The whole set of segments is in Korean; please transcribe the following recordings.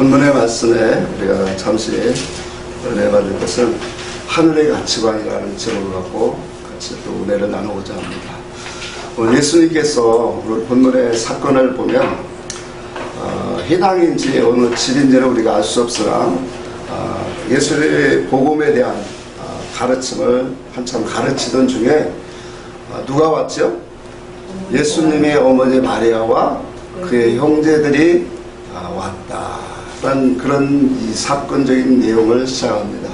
본문의 말씀에 우리가 잠시 은혜 받을 것은 하늘의 가치관이라는 제목을 갖고 같이 또 은혜를 나누고자 합니다. 오늘 예수님께서 오늘 본문의 사건을 보면 해당인지 어느 집인지는 우리가 알 수 없으나 예수의 복음에 대한 가르침을 한참 가르치던 중에 누가 왔죠? 예수님의 어머니 마리아와 그의 형제들이 왔다라는 그런 이 사건적인 내용을 시작합니다.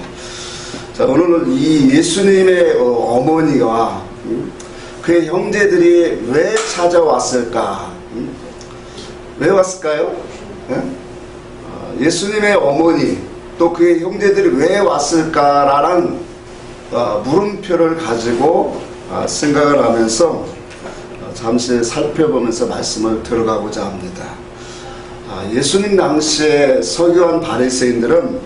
자, 오늘은 이 예수님의 어머니와 그의 형제들이 왜 찾아왔을까? 왜 왔을까요? 예수님의 어머니 또 그의 형제들이 왜 왔을까라는 물음표를 가지고 생각을 하면서 잠시 살펴보면서 말씀을 들어가고자 합니다. 예수님 당시에 서기관 바리새인들은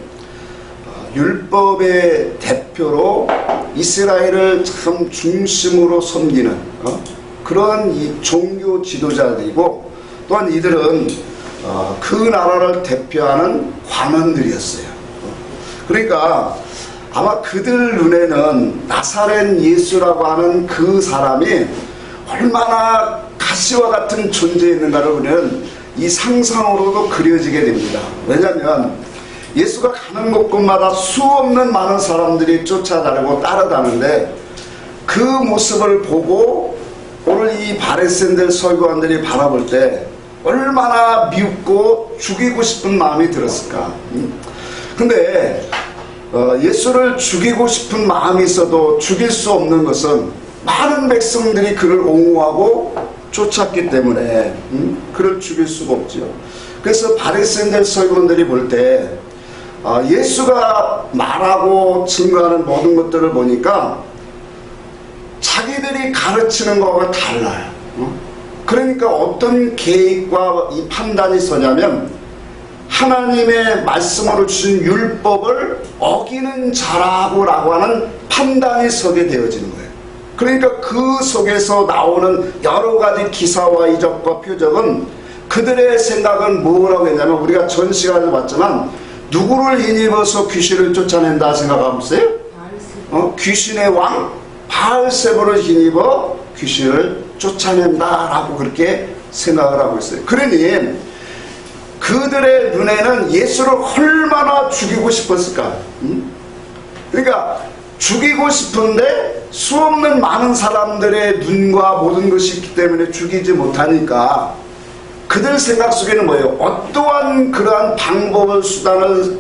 율법의 대표로 이스라엘을 참 중심으로 섬기는 그러한 이 종교 지도자들이고, 또한 이들은 그 나라를 대표하는 관원들이었어요. 그러니까 아마 그들 눈에는 나사렛 예수라고 하는 그 사람이 얼마나 가시와 같은 존재였는가를 우리는 이 상상으로도 그려지게 됩니다. 왜냐하면 예수가 가는 곳곳마다 수없는 많은 사람들이 쫓아다니고 따라다니는데 그 모습을 보고 오늘 이 바리새인들 서기관들이 바라볼 때 얼마나 미웃고 죽이고 싶은 마음이 들었을까. 근데 예수를 죽이고 싶은 마음이 있어도 죽일 수 없는 것은 많은 백성들이 그를 옹호하고 쫓았기 때문에 그를 죽일 수가 없죠. 그래서 바리새인들 서기관들이 볼 때 예수가 말하고 증거하는 모든 것들을 보니까 자기들이 가르치는 것과 달라요. 그러니까 어떤 계획과 이 판단이 서냐면 하나님의 말씀으로 주신 율법을 어기는 자라고 하는 판단이 서게 되어지는 거예요. 그러니까 그 속에서 나오는 여러 가지 기사와 이적과 표적은 그들의 생각은 뭐라고 했냐면, 우리가 전 시간에 봤지만 누구를 힘입어서 귀신을 쫓아낸다 생각하셨어요? 귀신의 왕 바알세불을 힘입어 귀신을 쫓아낸다라고 그렇게 생각을 하고 있어요. 그러니 그들의 눈에는 예수를 얼마나 죽이고 싶었을까? 그러니까 죽이고 싶은데 수없는 많은 사람들의 눈과 모든 것이 있기 때문에 죽이지 못하니까 그들 생각 속에는 뭐예요? 어떠한 그러한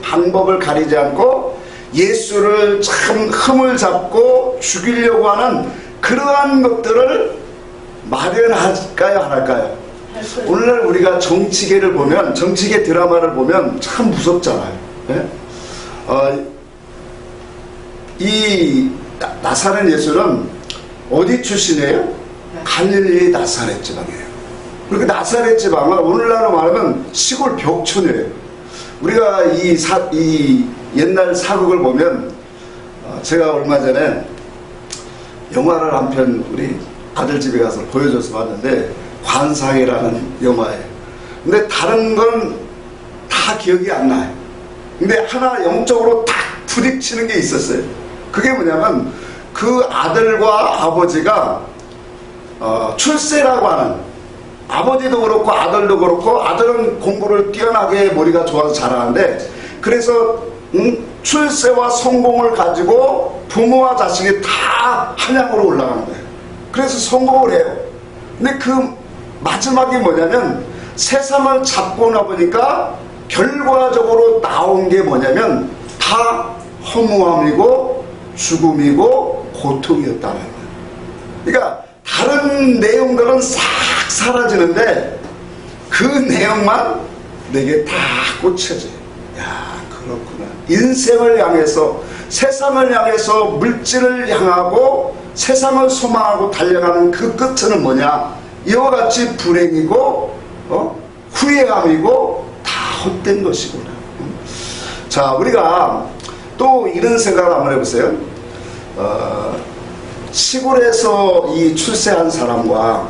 방법을 가리지 않고 예수를 참 흠을 잡고 죽이려고 하는 그러한 것들을 마련할까요? 안 할까요? 오늘날 우리가 정치계를 보면, 정치계 드라마를 보면 참 무섭잖아요. 네? 이 나사렛 예수는 어디 출신이에요? 갈릴리 나사렛 지방이에요. 그리고 나사렛 지방은 오늘날로 말하면 시골 벽촌이에요. 우리가 이 옛날 사극을 보면 제가 얼마 전에 영화를 한 편 우리 아들 집에 가서 보여줘서 봤는데 관상이라는 영화예요. 근데 다른 건 다 기억이 안 나요. 근데 하나 영적으로 딱 부딪히는 게 있었어요. 그게 뭐냐면 그 아들과 아버지가 출세라고 하는, 아버지도 그렇고 아들도 그렇고, 아들은 공부를 뛰어나게 머리가 좋아서 잘하는데 그래서 출세와 성공을 가지고 부모와 자식이 다 한양으로 올라가는 거예요. 그래서 성공을 해요. 근데 그 마지막이 뭐냐면 세상을 잡고 나보니까 결과적으로 나온 게 뭐냐면 다 허무함이고 죽음이고 고통이었다는 거예요. 그러니까 다른 내용들은 싹 사라지는데 그 내용만 내게 다 꽂혀져요. 야, 그렇구나. 인생을 향해서, 세상을 향해서, 물질을 향하고 세상을 소망하고 달려가는 그 끝은 뭐냐? 이와 같이 불행이고 후회함이고 다 헛된 것이구나. 자, 우리가 또 이런 생각을 한번 해보세요. 시골에서 이 출세한 사람과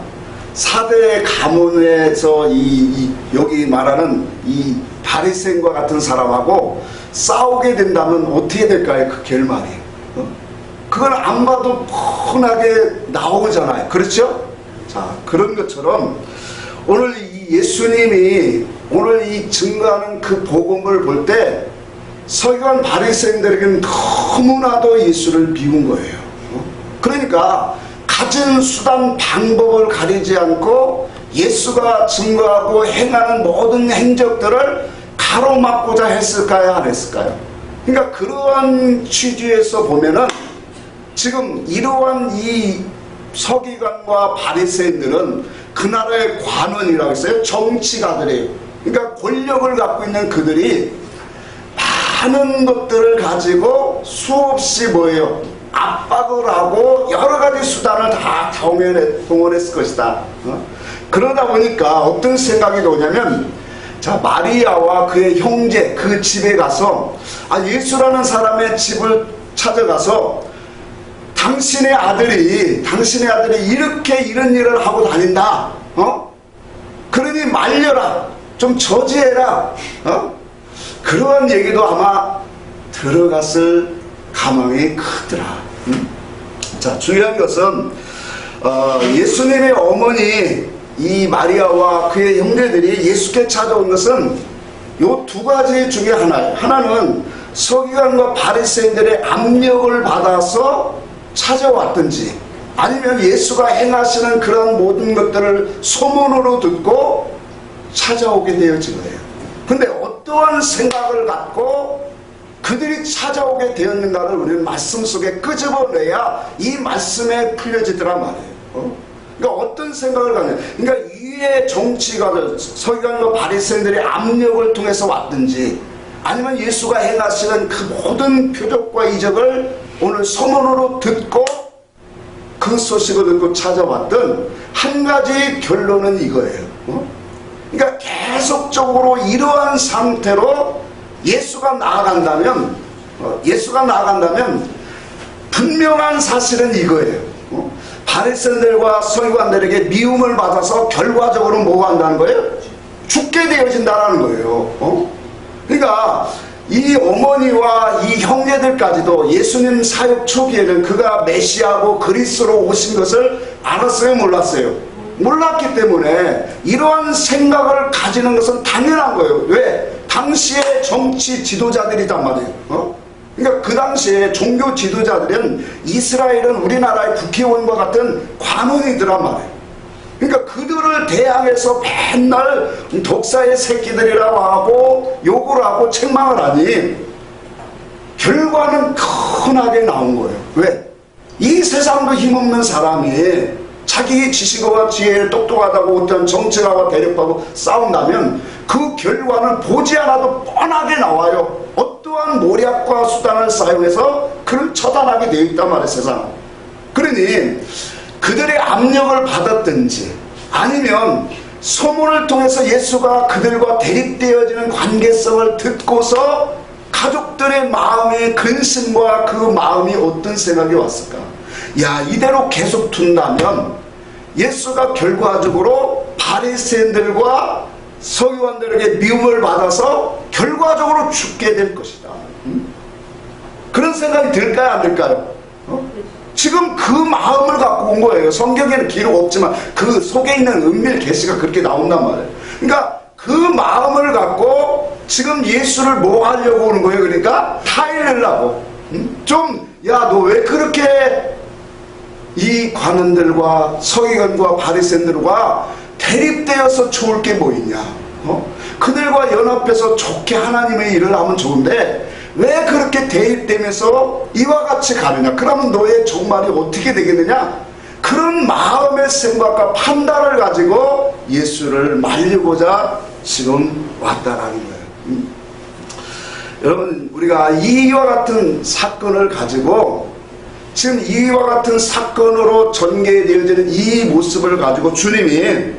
4대 가문에서 여기 말하는 이 바리새인과 같은 사람하고 싸우게 된다면 어떻게 될까요? 그 결말이. 그걸 안 봐도 뻔하게 나오잖아요. 그렇죠? 자, 그런 것처럼 오늘 이 예수님이 오늘 이 증거하는 그 복음을 볼 때 서기관 바리새인들에게는 너무나도 예수를 미운 거예요. 그러니까 가진 수단 방법을 가리지 않고 예수가 증거하고 행하는 모든 행적들을 가로막고자 했을까요? 안 했을까요? 그러니까 그러한 취지에서 보면은 지금 이러한 이 서기관과 바리새인들은 그 나라의 관원이라고 했어요. 정치가들이에요. 그러니까 권력을 갖고 있는 그들이 많은 것들을 가지고 수없이 뭐예요? 압박을 하고 여러 가지 수단을 다 동원했을 것이다. 그러다 보니까 어떤 생각이 나오냐면, 자, 마리아와 그의 형제 그 집에 가서 예수라는 사람의 집을 찾아가서 당신의 아들이 이렇게 이런 일을 하고 다닌다. 그러니 말려라. 좀 저지해라. 그러한 얘기도 아마 들어갔을 가망이 크더라. 자, 중요한 것은 예수님의 어머니 이 마리아와 그의 형제들이 예수께 찾아온 것은 요 두 가지 중에 하나예요. 하나는 서기관과 바리새인들의 압력을 받아서 찾아왔든지, 아니면 예수가 행하시는 그런 모든 것들을 소문으로 듣고 찾아오게 되어진 거예요. 근데 어떠한 생각을 갖고 그들이 찾아오게 되었는가를 우리는 말씀 속에 끄집어내야 이 말씀에 풀려지더란 말이에요. 그러니까 어떤 생각을 갖냐, 그러니까 위의 정치가들 서기관과 바리새인들의 압력을 통해서 왔든지, 아니면 예수가 행하시는 그 모든 표적과 이적을 오늘 소문으로 듣고 그 소식을 듣고 찾아왔던 한 가지 결론은 이거예요. 그러니까 계속적으로 이러한 상태로 예수가 나아간다면 분명한 사실은 이거예요. 바리새인들과 서기관들에게 미움을 받아서 결과적으로 뭐 한다는 거예요? 죽게 되어진다는 거예요. 그러니까 이 어머니와 이 형제들까지도 예수님 사역 초기에는 그가 메시아고 그리스도로 오신 것을 알았어요? 몰랐어요? 몰랐기 때문에 이러한 생각을 가지는 것은 당연한 거예요. 왜? 당시의 정치 지도자들이단 말이에요. 그러니까 그 당시에 종교 지도자들은 이스라엘은 우리나라의 국회의원과 같은 관원이더란 말이에요. 그러니까 그들을 대항해서 맨날 독사의 새끼들이라고 하고 욕을 하고 책망을 하니 결과는 큰하게 나온 거예요. 왜? 이 세상도 힘없는 사람이 자기 지식과 지혜를 똑똑하다고 어떤 정치가와 대립하고 싸운다면 그 결과는 보지 않아도 뻔하게 나와요. 어떠한 모략과 수단을 사용해서 그를 처단하게 되어 있단 말이에요, 세상은. 그러니 그들의 압력을 받았든지, 아니면 소문을 통해서 예수가 그들과 대립되어지는 관계성을 듣고서 가족들의 마음의 근심과 그 마음이 어떤 생각이 왔을까? 야, 이대로 계속 둔다면 예수가 결과적으로 바리새인들과 서기관들에게 미움을 받아서 결과적으로 죽게 될 것이다. 그런 생각이 들까요, 안 들까요? 지금 그 마음을 갖고 온 거예요. 성경에는 기록 없지만 그 속에 있는 은밀 계시가 그렇게 나온단 말이에요. 그러니까 그 마음을 갖고 지금 예수를 뭐 하려고 오는 거예요? 그러니까 타일내려고. 야, 너 왜 그렇게 이 관원들과 서기관과 바리새인들과 대립되어서 좋을 게 뭐 있냐? 그들과 연합해서 좋게 하나님의 일을 하면 좋은데 왜 그렇게 대립되면서 이와 같이 가느냐? 그러면 너의 종말이 어떻게 되겠느냐? 그런 마음의 생각과 판단을 가지고 예수를 말리고자 지금 왔다라는 거예요. 여러분, 우리가 이와 같은 사건을 가지고 지금 이와 같은 사건으로 전개되어지는 이 모습을 가지고 주님이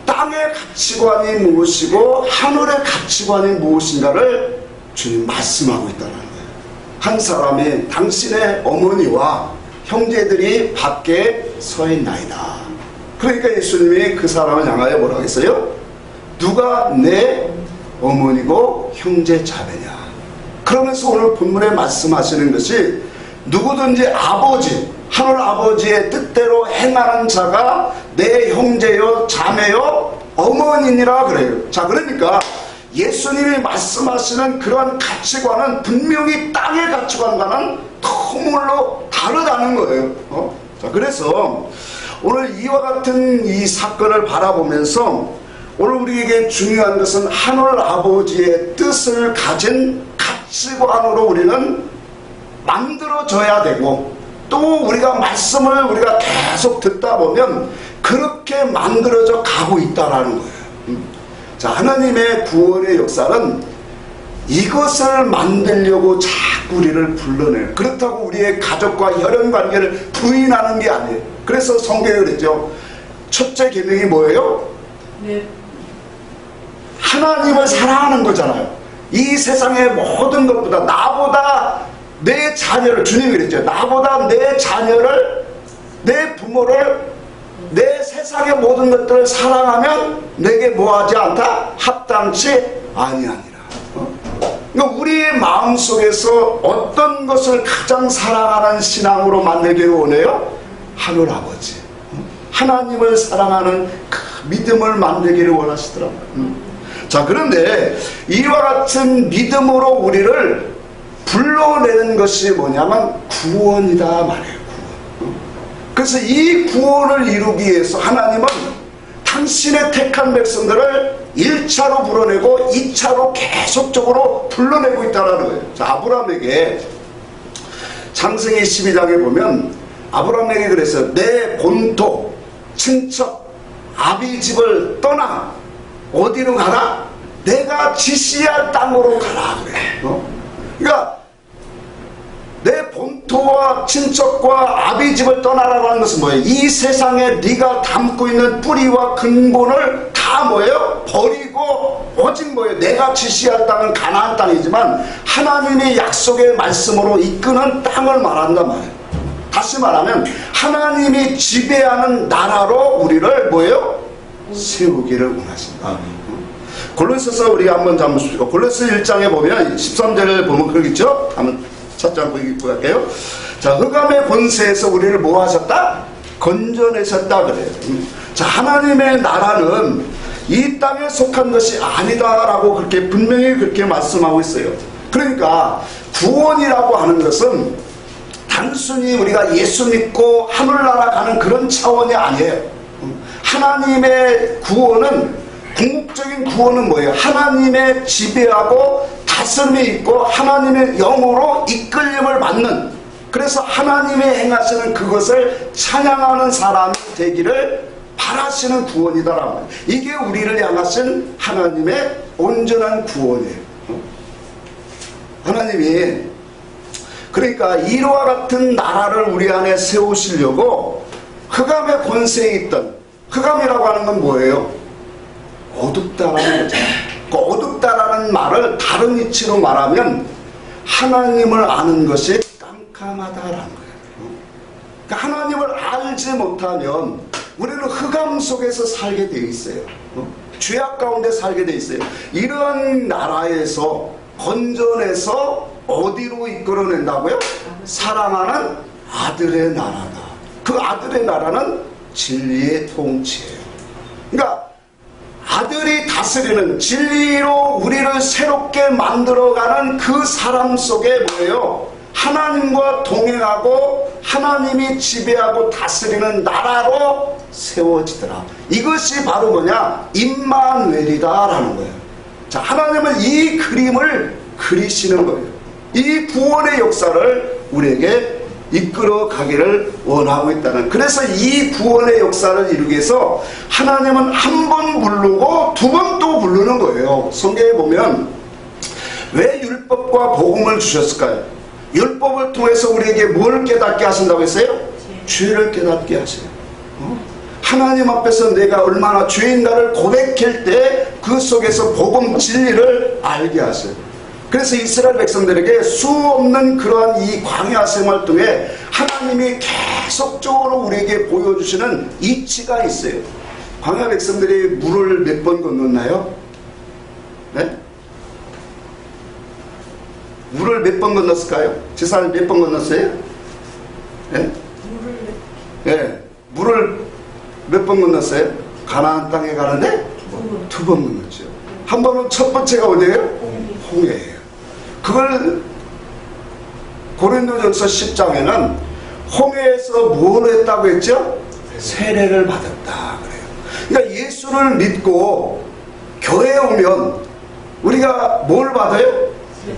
땅의 가치관이 무엇이고 하늘의 가치관이 무엇인가를 주님 말씀하고 있다는 거예요. 한 사람이 당신의 어머니와 형제들이 밖에 서 있나이다. 그러니까 예수님이 그 사람을 향하여 뭐라고 했어요? 누가 내 어머니고 형제 자매냐. 그러면서 오늘 본문에 말씀하시는 것이 누구든지 아버지, 하늘 아버지의 뜻대로 행하는 자가 내 형제요 자매요 어머니니라 그래요. 자, 그러니까 예수님이 말씀하시는 그런 가치관은 분명히 땅의 가치관과는 너무나 다르다는 거예요. 자, 그래서 오늘 이와 같은 이 사건을 바라보면서 오늘 우리에게 중요한 것은 하늘 아버지의 뜻을 가진 가치관으로 우리는 만들어져야 되고, 또 우리가 말씀을 우리가 계속 듣다 보면 그렇게 만들어져 가고 있다라는 거예요. 자, 하나님의 구원의 역사는 이것을 만들려고 자꾸 우리를 불러내요. 그렇다고 우리의 가족과 혈연 관계를 부인하는 게 아니에요. 그래서 성경에 그랬죠. 첫째 계명이 뭐예요? 네. 하나님을 사랑하는 거잖아요. 이 세상의 모든 것보다 나보다 내 자녀를, 주님이 그랬죠. 나보다 내 자녀를, 내 부모를, 내 세상의 모든 것들을 사랑하면 내게 뭐하지 않다? 합당치 아니하니라. 그러니까 우리의 마음속에서 어떤 것을 가장 사랑하는 신앙으로 만들기를 원해요? 하늘 아버지, 하나님을 사랑하는 그 믿음을 만들기를 원하시더라고요. 자, 그런데 이와 같은 믿음으로 우리를 불러내는 것이 뭐냐면 구원이다 말이에요. 구원. 그래서 이 구원을 이루기 위해서 하나님은 당신의 택한 백성들을 1차로 불러내고 2차로 계속적으로 불러내고 있다는 거예요. 자, 아브라함에게 창세기 12장에 보면 아브라함에게 그랬어요. 내 본토, 친척, 아비 집을 떠나 어디로 가라? 내가 지시할 땅으로 가라 그래. 그러니까 내 본토와 친척과 아비 집을 떠나라는 것은 뭐예요? 이 세상에 네가 담고 있는 뿌리와 근본을 다 뭐예요? 버리고 오직 뭐예요? 내가 지시할 땅은 가나안 땅이지만 하나님의 약속의 말씀으로 이끄는 땅을 말한단 말이에요. 다시 말하면 하나님이 지배하는 나라로 우리를 뭐예요? 세우기를 원하신다. 골로새서 우리가 한번 보십시오. 골로새 1장에 보면 13절을 보면 그러겠죠? 한번 찾지 않고 읽고 갈게요. 자, 흑암의 권세에서 우리를 뭐 하셨다? 건져내셨다 그래요. 자, 하나님의 나라는 이 땅에 속한 것이 아니다라고 그렇게 분명히 그렇게 말씀하고 있어요. 그러니까 구원이라고 하는 것은 단순히 우리가 예수 믿고 하늘나라 가는 그런 차원이 아니에요. 하나님의 구원은, 궁극적인 구원은 뭐예요? 하나님의 지배하고 다스림이 있고 하나님의 영으로 이끌림을 받는, 그래서 하나님의 행하시는 그것을 찬양하는 사람이 되기를 바라시는 구원이다라는 거예요. 이게 우리를 향하신 하나님의 온전한 구원이에요. 하나님이 그러니까 이와 같은 나라를 우리 안에 세우시려고 흑암의 권세에 있던, 흑암이라고 하는 건 뭐예요? 어둡다라는 거죠. 그 어둡다라는 말을 다른 이치로 말하면 하나님을 아는 것이 깜깜하다라는 거예요. 그러니까 하나님을 알지 못하면 우리는 흑암 속에서 살게 되어 있어요. 죄악 가운데 살게 되어 있어요. 이런 나라에서 건져내서 어디로 이끌어낸다고요? 사랑하는 아들의 나라다. 그 아들의 나라는 진리의 통치예요. 그러니까 아들이 다스리는, 진리로 우리를 새롭게 만들어가는 그 사람 속에 뭐예요? 하나님과 동행하고 하나님이 지배하고 다스리는 나라로 세워지더라. 이것이 바로 뭐냐? 임마누엘이다라는 거예요. 자, 하나님은 이 그림을 그리시는 거예요. 이 구원의 역사를 우리에게 이끌어 가기를 원하고 있다는, 그래서 이 구원의 역사를 이루기 위해서 하나님은 한 번 부르고 두 번 또 부르는 거예요. 성경에 보면 왜 율법과 복음을 주셨을까요? 율법을 통해서 우리에게 뭘 깨닫게 하신다고 했어요? 죄를 깨닫게 하세요. 하나님 앞에서 내가 얼마나 죄인가를 고백할 때 그 속에서 복음 진리를 알게 하세요. 그래서 이스라엘 백성들에게 수없는 그러한 이 광야 생활 중에 하나님이 계속적으로 우리에게 보여주시는 이치가 있어요. 광야 백성들이 물을 몇 번 건넜나요? 네? 물을 몇 번 건넜을까요? 지사를 몇 번 건넜어요? 네? 네. 물을 몇 번 건넜어요? 가나안 땅에 가는데 두 번 건넜죠. 한 번은 첫 번째가 어디예요? 홍해예요. 그걸 고린도전서 10장에는 홍해에서 뭘 했다고 했죠? 세례를 받았다 그래요. 그러니까 예수를 믿고 교회에 오면 우리가 뭘 받아요?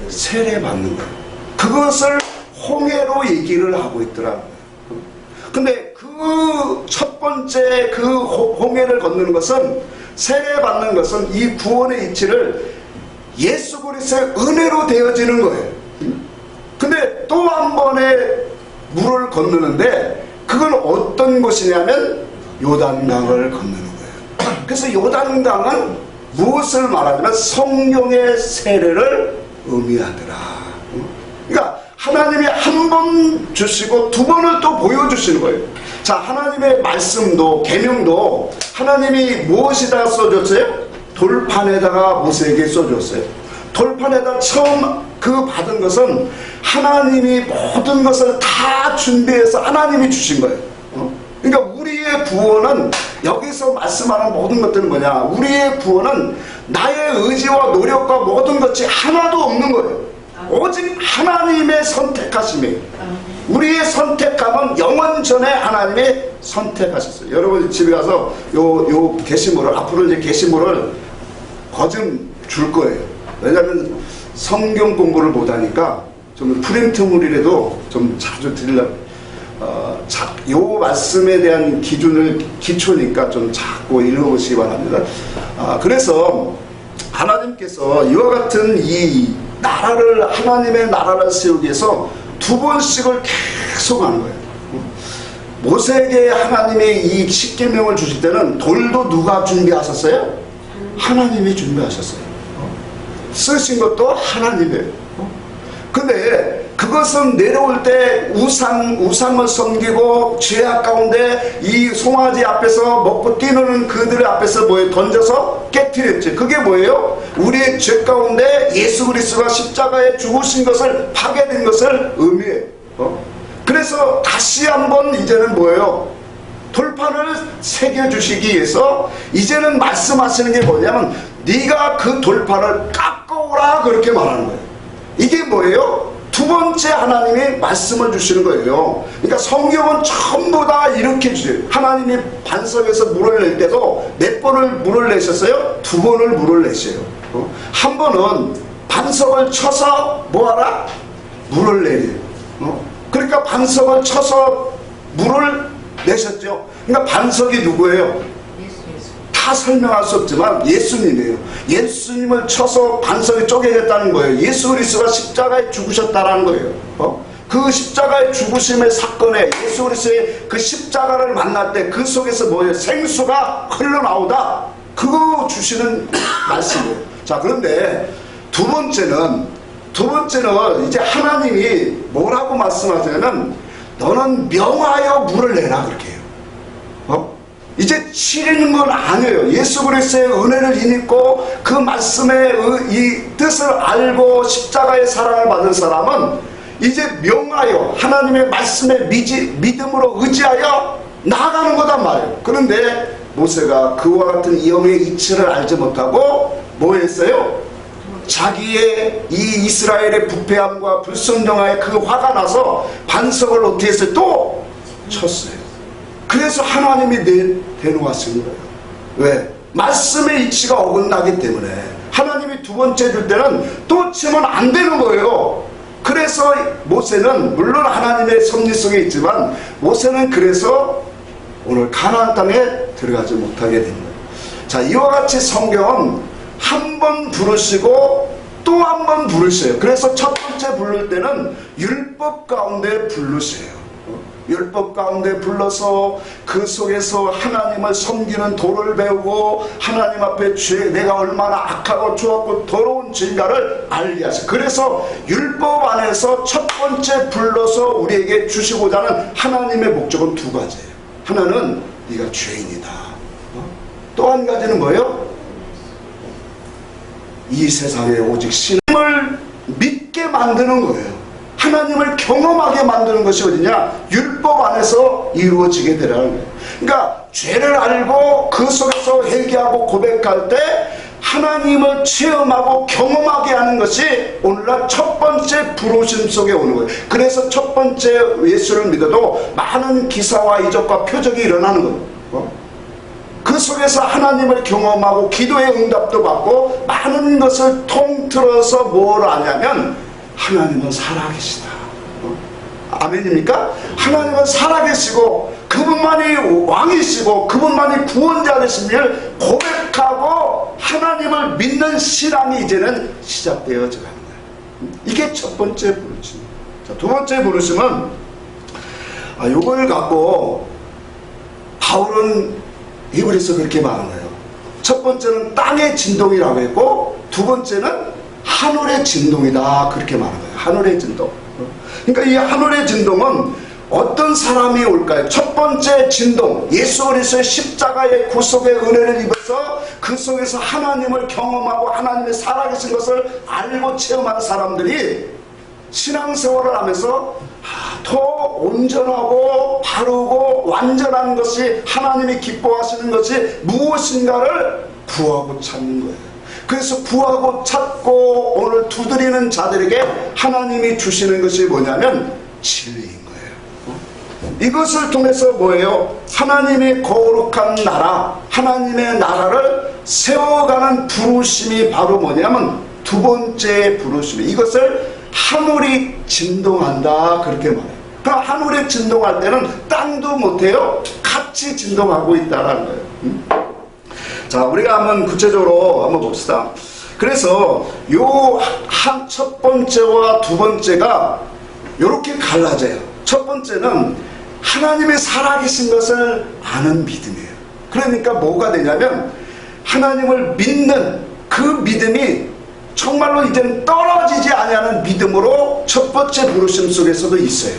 세례 받는 거예요. 그것을 홍해로 얘기를 하고 있더라고요. 근데 그 첫 번째 그 홍해를 건너는 것은, 세례 받는 것은 이 구원의 이치를 예수 그리스도의 은혜로 되어지는 거예요. 근데 또 한 번의 물을 건너는데 그건 어떤 곳이냐면 요단강을 건너는 거예요. 그래서 요단강은 무엇을 말하냐면 성령의 세례를 의미하더라. 그러니까 하나님이 한 번 주시고 두 번을 또 보여주시는 거예요. 자, 하나님의 말씀도 계명도 하나님이 무엇에다 써줬어요? 돌판에다가 모세에게 써줬어요. 돌판에다 처음 그 받은 것은 하나님이 모든 것을 다 준비해서 하나님이 주신 거예요. 그러니까 우리의 구원은, 여기서 말씀하는 모든 것들은 뭐냐, 우리의 구원은 나의 의지와 노력과 모든 것이 하나도 없는 거예요. 오직 하나님의 선택하심이에요. 우리의 선택함은 영원 전에 하나님이 선택하셨어요. 여러분 집에 가서 요 게시물을, 앞으로 이제 게시물을 거좀 줄 거예요. 왜냐하면 성경 공부를 못하니까 좀 프린트물이라도 좀 자주 드리려고. 요 말씀에 대한 기초니까 좀 자꾸 읽어보시기 바랍니다. 그래서 하나님께서 이와 같은 이 나라를, 하나님의 나라를 세우기 위해서 두 번씩을 계속 하는 거예요. 모세에게 하나님이 이 십계명을 주실 때는 돌도 누가 준비하셨어요? 하나님이 준비하셨어요. 쓰신 것도 하나님이에요. 근데 그것은 내려올 때 우상을 섬기고 죄악 가운데 이 송아지 앞에서 먹고 뛰노는 그들의 앞에서 뭐에 던져서 깨뜨렸지. 그게 뭐예요? 우리의 죄 가운데 예수 그리스도가 십자가에 죽으신 것을, 파괴된 것을 의미해요. 그래서 다시 한번 이제는 뭐예요? 돌판을 새겨주시기 위해서 이제는 말씀하시는 게 뭐냐면 네가 그 돌판을 깎아오라, 그렇게 말하는 거예요. 이게 뭐예요? 두 번째 하나님이 말씀을 주시는 거예요. 그러니까 성경은 전부 다 이렇게 주세요. 하나님이 반석에서 물을 낼 때도 몇 번을 물을 내셨어요? 두 번을 물을 내셔요. 한 번은 반석을 쳐서 뭐하라? 물을 내려요. 그러니까 반석을 쳐서 물을 내셨죠. 그러니까 반석이 누구예요? 다 설명할 수 없지만 예수님이에요. 예수님을 쳐서 반석이 쪼개졌다는 거예요. 예수 그리스도가 십자가에 죽으셨다는 거예요. 그 십자가의 죽으심의 사건에 예수 그리스도의 그 십자가를 만날 때 그 속에서 뭐예요? 생수가 흘러나오다. 그거 주시는 말씀이에요. 자, 그런데 두 번째는 이제 하나님이 뭐라고 말씀하시냐면 너는 명하여 물을 내라, 그렇게 해요. 이제 치르는 건 아니에요. 예수 그리스도의 은혜를 힘입고 그 말씀의 이 뜻을 알고 십자가의 사랑을 받은 사람은 이제 명하여 하나님의 말씀에 믿음으로 의지하여 나아가는 거단 말이에요. 그런데 모세가 그와 같은 영의 이치를 알지 못하고 뭐 했어요? 자기의 이 이스라엘의 부패함과 불순종함에 그 화가 나서 반석을 어떻게 했어요? 또 쳤어요. 그래서 하나님이 대놓았습니다. 왜? 말씀의 이치가 어긋나기 때문에. 하나님이 두 번째 줄 때는 또 치면 안 되는 거예요. 그래서 모세는 물론 하나님의 섭리 속에 있지만 모세는 그래서 오늘 가나안 땅에 들어가지 못하게 된 거예요. 자, 이와 같이 성경은 한 번 부르시고 또 한 번 부르셔요. 그래서 첫 번째 부를 때는 율법 가운데 부르셔요. 율법 가운데 불러서 그 속에서 하나님을 섬기는 도를 배우고 하나님 앞에 내가 얼마나 악하고 추악고 더러운 죄인가를 알게 하셔. 그래서 율법 안에서 첫 번째 불러서 우리에게 주시고자 하는 하나님의 목적은 두 가지예요. 하나는 네가 죄인이다. 또 한 가지는 뭐예요? 이 세상에 오직 신을 믿게 만드는 거예요. 하나님을 경험하게 만드는 것이 어디냐? 율법 안에서 이루어지게 되라는 거예요. 그러니까 죄를 알고 그 속에서 회개하고 고백할 때 하나님을 체험하고 경험하게 하는 것이 오늘날 첫 번째 부르심 속에 오는 거예요. 그래서 첫 번째 예수를 믿어도 많은 기사와 이적과 표적이 일어나는 거예요. 그 속에서 하나님을 경험하고 기도의 응답도 받고 많은 것을 통틀어서 뭘 아냐면 하나님은 살아계시다. 아멘입니까? 하나님은 살아계시고 그분만이 왕이시고 그분만이 구원자 되심을 고백하고 하나님을 믿는 신앙이 이제는 시작되어져 가는 거예요. 이게 첫 번째 부르심. 자, 두 번째 부르심은 이걸 갖고 바울은 히브리서 그렇게 말한 거예요. 첫 번째는 땅의 진동이라고 했고 두 번째는 하늘의 진동이다 그렇게 말한 거예요. 하늘의 진동. 그러니까 이 하늘의 진동은 어떤 사람이 올까요? 첫 번째 진동, 예수 그리스도의 십자가의 구속의 은혜를 입어서 그 속에서 하나님을 경험하고 하나님의 살아계신 것을 알고 체험한 사람들이 신앙생활을 하면서 더 온전하고 바르고 완전한 것이 하나님이 기뻐하시는 것이 무엇인가를 구하고 찾는 거예요. 그래서 구하고 찾고 오늘 두드리는 자들에게 하나님이 주시는 것이 뭐냐면 진리인 거예요. 이것을 통해서 뭐예요? 하나님의 거룩한 나라, 하나님의 나라를 세워가는 부르심이 바로 뭐냐면 두 번째 부르심이 이것을 하늘이 진동한다 그렇게 말해요. 그 하늘이 진동할 때는 땅도 못해요. 같이 진동하고 있다는 거예요. 자, 우리가 한번 구체적으로 한번 봅시다. 그래서 요 한 첫 번째와 두 번째가 이렇게 갈라져요. 첫 번째는 하나님의 살아계신 것을 아는 믿음이에요. 그러니까 뭐가 되냐면 하나님을 믿는 그 믿음이 정말로 이제는 떨어지지 아니하는 믿음으로 첫 번째 부르심 속에서도 있어요.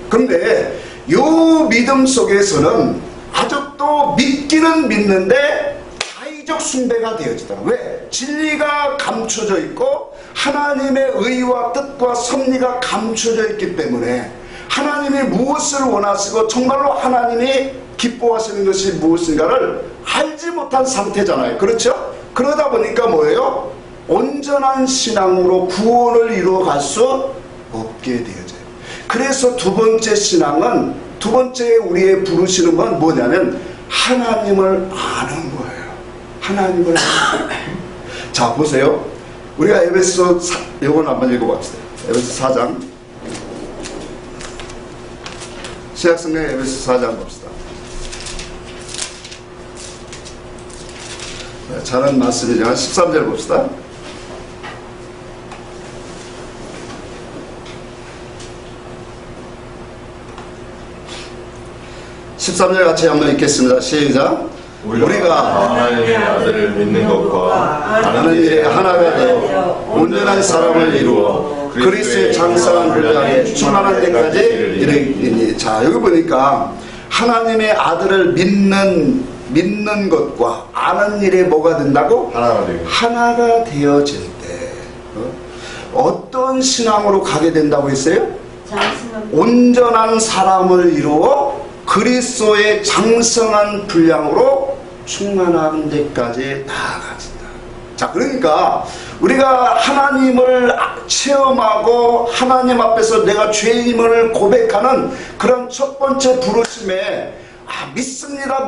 그런데 요 믿음 속에서는 아직도 믿기는 믿는데 자의적 숭배가 되어지다. 왜? 진리가 감춰져 있고 하나님의 의와 뜻과 섭리가 감춰져 있기 때문에 하나님이 무엇을 원하시고 정말로 하나님이 기뻐하시는 것이 무엇인가를 알지 못한 상태잖아요. 그렇죠? 그러다 보니까 뭐예요? 온전한 신앙으로 구원을 이루어갈 수 없게 되어져요. 그래서 두 번째 신앙은 두 번째 우리의 부르시는 건 뭐냐면 하나님을 아는 거예요. 하나님을 아는 거예요. 자, 보세요. 우리가 에베소 이건 한번 읽어봅시다. 에베소 4장 신약성경 에베소 4장 봅시다. 잘한 말씀이지만 13절 봅시다. 13절 같이 한번 읽겠습니다. 시작. 우리가 하나님의 아들을 믿는 것과 하는 일에 하나가 되어 온전한 사람을 이루어 그리스도의 장성한 분량에 충만한 데까지 이르리니. 자, 여기 보니까 하나님의 아들을 믿는 것과 아는 일에 뭐가 된다고? 하나가 되어질 때 어떤 신앙으로 가게 된다고 했어요? 온전한 사람을 이루어 그리스도의 장성한 분량으로 충만한 데까지 나아가진다. 자, 그러니까 우리가 하나님을 체험하고 하나님 앞에서 내가 죄임을 고백하는 그런 첫 번째 부르심에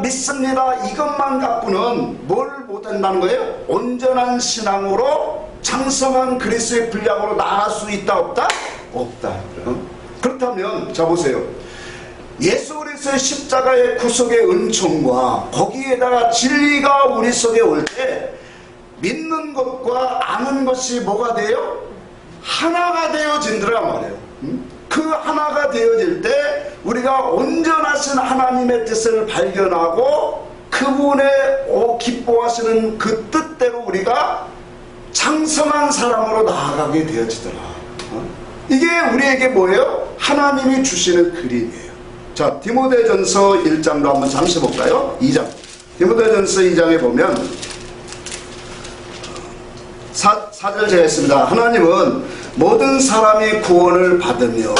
믿습니다 이것만 갖고는 뭘 못한다는 거예요? 온전한 신앙으로 장성한 그리스도의 분량으로 나아갈 수 있다 없다? 없다. 그렇다면 자 보세요. 예수 그리스도의 십자가의 구속의 은총과 거기에다가 진리가 우리 속에 올 때 믿는 것과 아는 것이 뭐가 돼요? 하나가 되어진다란 말이에요. 그 하나가 되어질 때 우리가 온전하신 하나님의 뜻을 발견하고 그분의 기뻐하시는 그 뜻대로 우리가 장성한 사람으로 나아가게 되어지더라. 이게 우리에게 뭐예요? 하나님이 주시는 그림이에요. 자, 디모데전서 1장도 한번 잠시 볼까요? 2장. 디모데전서 2장에 보면 4절 제가 했습니다. 하나님은 모든 사람이 구원을 받으며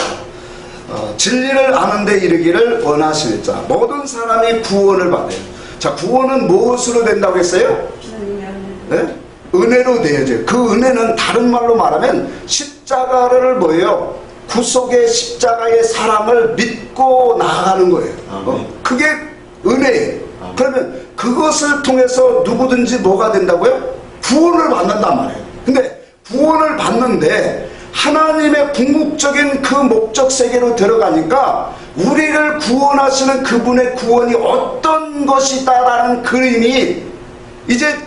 진리를 아는 데 이르기를 원하시는 자, 모든 사람이 구원을 받아요. 자, 구원은 무엇으로 된다고 했어요? 네? 은혜로 되어져요. 그 은혜는 다른 말로 말하면 십자가를 뭐예요? 구속의 십자가의 사랑을 믿고 나아가는 거예요. 그게 은혜예요. 그러면 그것을 통해서 누구든지 뭐가 된다고요? 구원을 받는단 말이에요. 근데 구원을 받는데 하나님의 궁극적인 그 목적 세계로 들어가니까 우리를 구원하시는 그분의 구원이 어떤 것이다라는 그림이 이제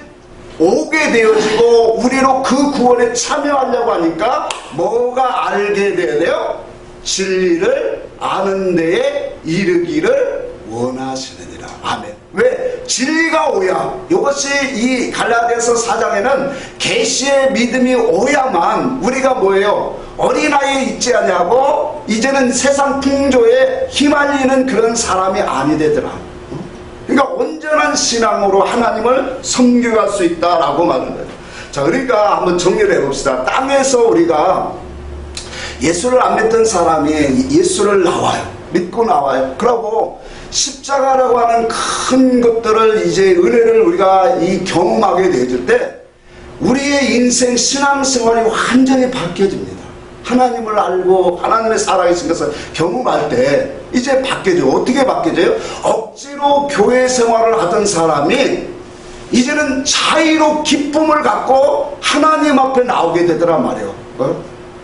오게 되어지고 우리로 그 구원에 참여하려고 하니까 뭐가 알게 되어야 돼요? 진리를 아는 데에 이르기를 원하시느니라. 아멘. 왜? 진리가 오야. 이것이 이 갈라디아서 4장에는 계시의 믿음이 오야만 우리가 뭐예요? 어린아이에 있지 않냐고 이제는 세상 풍조에 휘말리는 그런 사람이 아니 되더라. 그러니까 온전한 신앙으로 하나님을 섬겨갈 수 있다라고 말하는 거예요. 자, 그러니까 한번 정리를 해봅시다. 땅에서 우리가 예수를 안 믿던 사람이 예수를 나와요. 믿고 나와요. 그러고 십자가라고 하는 큰 것들을 이제 은혜를 우리가 경험하게 되어질 때 우리의 인생 신앙생활이 완전히 바뀌어집니다. 하나님을 알고 하나님의 살아계신 것을 경험할 때 이제 바뀌어져요. 어떻게 바뀌어져요? 억지로 교회 생활을 하던 사람이 이제는 자유로 기쁨을 갖고 하나님 앞에 나오게 되더란 말이에요.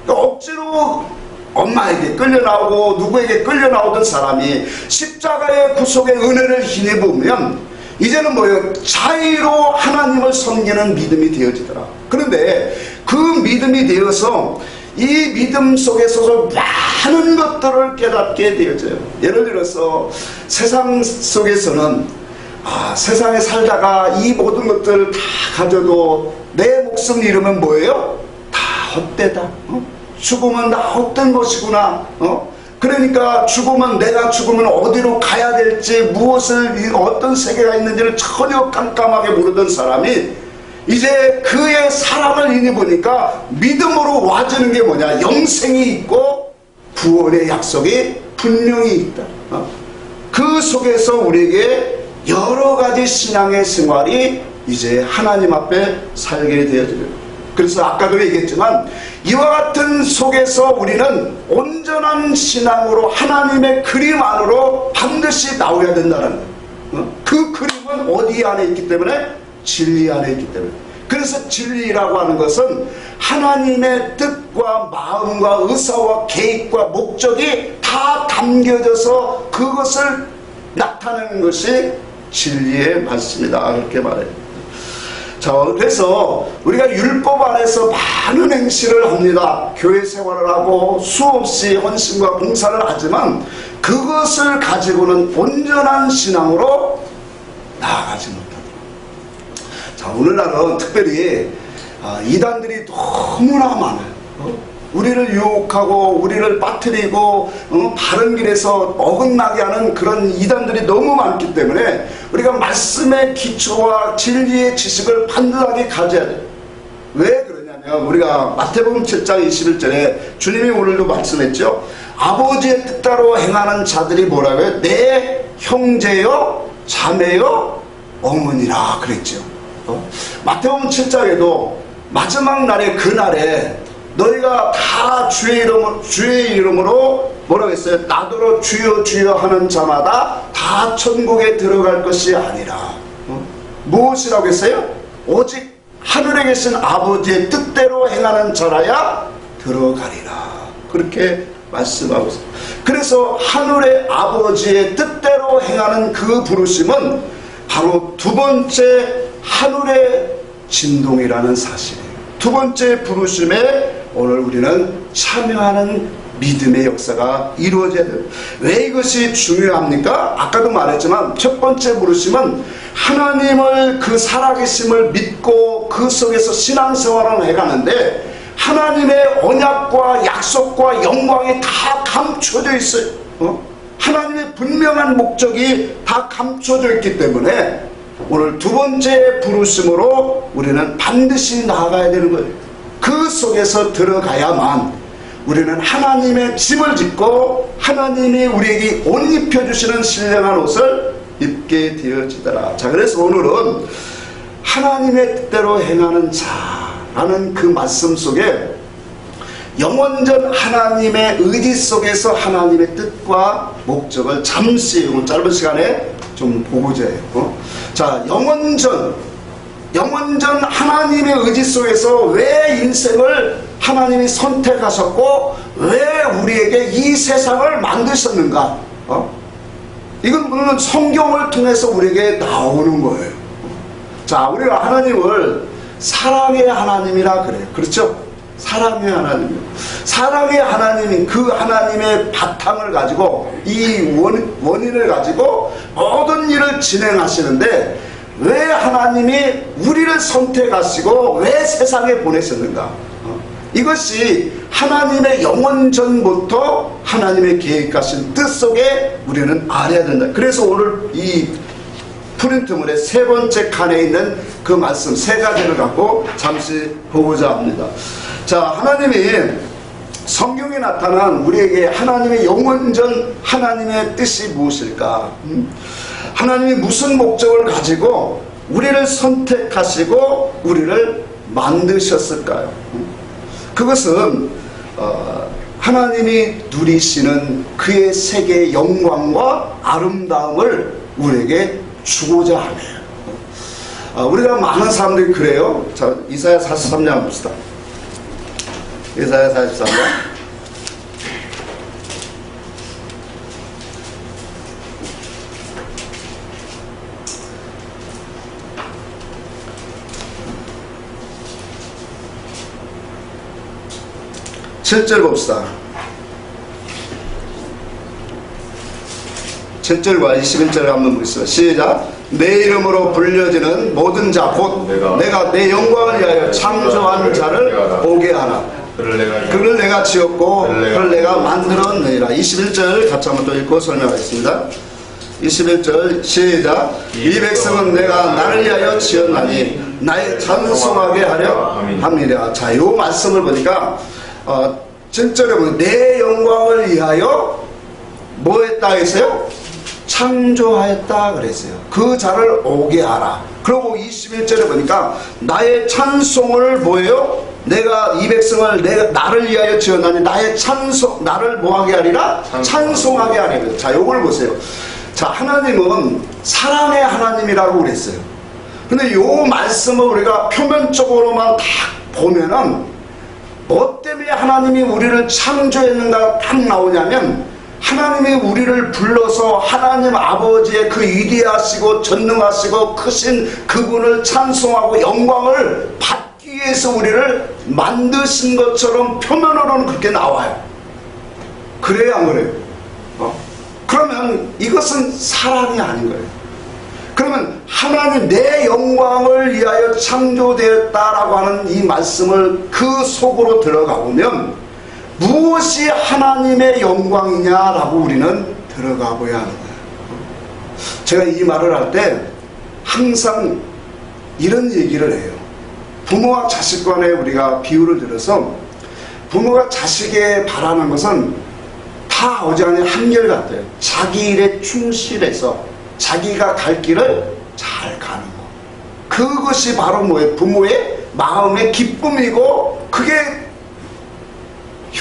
억지로 엄마에게 끌려 나오고 누구에게 끌려 나오던 사람이 십자가의 구속의 은혜를 힘입으면 이제는 뭐예요? 자유로 하나님을 섬기는 믿음이 되어지더라. 그런데 그 믿음이 되어서 이 믿음 속에서 많은 것들을 깨닫게 되어져요. 예를 들어서 세상 속에서는 세상에 살다가 이 모든 것들을 다 가져도 내 목숨 잃으면 뭐예요? 다 헛되다. 죽으면 다 헛된 것이구나. 그러니까 내가 죽으면 어디로 가야 될지 무엇을 어떤 세계가 있는지를 전혀 깜깜하게 모르던 사람이 이제 그의 사랑을 인해보니까 믿음으로 와주는 게 뭐냐? 영생이 있고 구원의 약속이 분명히 있다. 그 속에서 우리에게 여러 가지 신앙의 생활이 이제 하나님 앞에 살게 되어져요. 그래서 아까도 얘기했지만 이와 같은 속에서 우리는 온전한 신앙으로 하나님의 그림 안으로 반드시 나오야 된다는 거예요. 그 그림은 어디 안에 있기 때문에? 진리 안에 있기 때문에. 그래서 진리라고 하는 것은 하나님의 뜻과 마음과 의사와 계획과 목적이 다 담겨져서 그것을 나타내는 것이 진리의 말씀이다. 그렇게 말해요. 자, 그래서 우리가 율법 안에서 많은 행실을 합니다. 교회 생활을 하고 수없이 헌신과 봉사를 하지만 그것을 가지고는 온전한 신앙으로 나아가지 못합니다. 자, 오늘날은 특별히 이단들이 너무나 많아요. 우리를 유혹하고 우리를 빠뜨리고 바른 길에서 어긋나게 하는 그런 이단들이 너무 많기 때문에 우리가 말씀의 기초와 진리의 지식을 반듯하게 가져야 돼요. 왜 그러냐면 우리가 마태복음 7장 21절에 주님이 오늘도 말씀했죠. 아버지의 뜻대로 행하는 자들이 뭐라고요? 내 형제요 자매요 어머니라 그랬죠. 마태복음 7장에도 마지막 날에 그날에 너희가 다 주의 이름으로 뭐라고 했어요? 나더러 주여 주여 하는 자마다 다 천국에 들어갈 것이 아니라 무엇이라고 했어요? 오직 하늘에 계신 아버지의 뜻대로 행하는 자라야 들어가리라. 그렇게 말씀하고 있어요. 그래서 하늘의 아버지의 뜻대로 행하는 그 부르심은 바로 두 번째 하늘의 진동이라는 사실이에요. 두 번째 부르심에 오늘 우리는 참여하는 믿음의 역사가 이루어져야 돼요. 왜 이것이 중요합니까? 아까도 말했지만 첫 번째 부르심은 하나님을 그 살아계심을 믿고 그 속에서 신앙생활을 해가는데 하나님의 언약과 약속과 영광이 다 감춰져 있어요. 하나님의 분명한 목적이 다 감춰져 있기 때문에 오늘 두 번째 부르심으로 우리는 반드시 나아가야 되는 거예요. 그 속에서 들어가야만 우리는 하나님의 집을 짓고 하나님이 우리에게 옷 입혀주시는 신령한 옷을 입게 되어지더라. 자, 그래서 오늘은 하나님의 뜻대로 행하는 자라는 그 말씀 속에 영원전 하나님의 의지 속에서 하나님의 뜻과 목적을 잠시 오늘 짧은 시간에 좀 보고자 해요. 자, 영원전 하나님의 의지 속에서 왜 인생을 하나님이 선택하셨고 왜 우리에게 이 세상을 만드셨는가? 이건 물론 성경을 통해서 우리에게 나오는 거예요. 자, 우리가 하나님을 사랑의 하나님이라 그래요. 그렇죠? 사랑의 하나님. 사랑의 하나님인 그 하나님의 바탕을 가지고 이 원인을 가지고 모든 일을 진행하시는데 왜 하나님이 우리를 선택하시고 왜 세상에 보내셨는가? 이것이 하나님의 영원전부터 하나님의 계획하신 뜻 속에 우리는 알아야 된다. 그래서 오늘 이 프린트물의 세 번째 칸에 있는 그 말씀 세 가지를 갖고 잠시 보고자 합니다. 자, 하나님이 성경에 나타난 우리에게 하나님의 영원전 하나님의 뜻이 무엇일까? 하나님이 무슨 목적을 가지고 우리를 선택하시고 우리를 만드셨을까요? 그것은 하나님이 누리시는 그의 세계의 영광과 아름다움을 우리에게 주고자 하네요. 우리가 많은 사람들이 그래요. 자, 이사야 43장 봅시다. 이사야 43장 7절 봅시다. 7절과 21절을 한번 보겠습니다. 시작. 내 이름으로 불려지는 모든 자 곧 내가 내 영광을 위하여 창조한 자를 오게 하라. 그를 내가 지었고 그를 내가 만들었느니라. 21절 같이 한번 또 읽고 설명하겠습니다. 21절 시작. 이 백성은 내가 나를 위하여 지었나니 나의 찬송하게 하려 합니다. 자, 이 말씀을 보니까 7절에 보면 내 영광을 위하여 뭐 했다 했어요? 창조하였다 그랬어요. 그 자를 오게 하라. 그리고 21절에 보니까 나의 찬송을 뭐예요? 내가 이 백성을 내가 나를 위하여 지었나니 나의 찬송 나를 뭐하게 하리라? 찬송하게 하리라. 자, 요걸 보세요. 자, 하나님은 사랑의 하나님이라고 그랬어요. 근데 요 말씀을 우리가 표면적으로만 딱 보면은 뭐 때문에 하나님이 우리를 창조했는가 딱 나오냐면 하나님이 우리를 불러서 하나님 아버지의 그 위대하시고 전능하시고 크신 그분을 찬송하고 영광을 받기 위해서 우리를 만드신 것처럼 표면으로는 그렇게 나와요. 그래요, 안 그래요? 그러면 이것은 사랑이 아닌 거예요. 그러면 하나님 내 영광을 위하여 창조되었다라고 하는 이 말씀을 그 속으로 들어가 보면 무엇이 하나님의 영광이냐라고 우리는 들어가 보야 하는 거예요. 제가 이 말을 할 때 항상 이런 얘기를 해요. 부모와 자식 간에 우리가 비유를 들어서 부모가 자식에 바라는 것은 다 어지간히 한결같아요. 자기 일에 충실해서 자기가 갈 길을 잘 가는 거. 그것이 바로 뭐예요? 부모의 마음의 기쁨이고 그게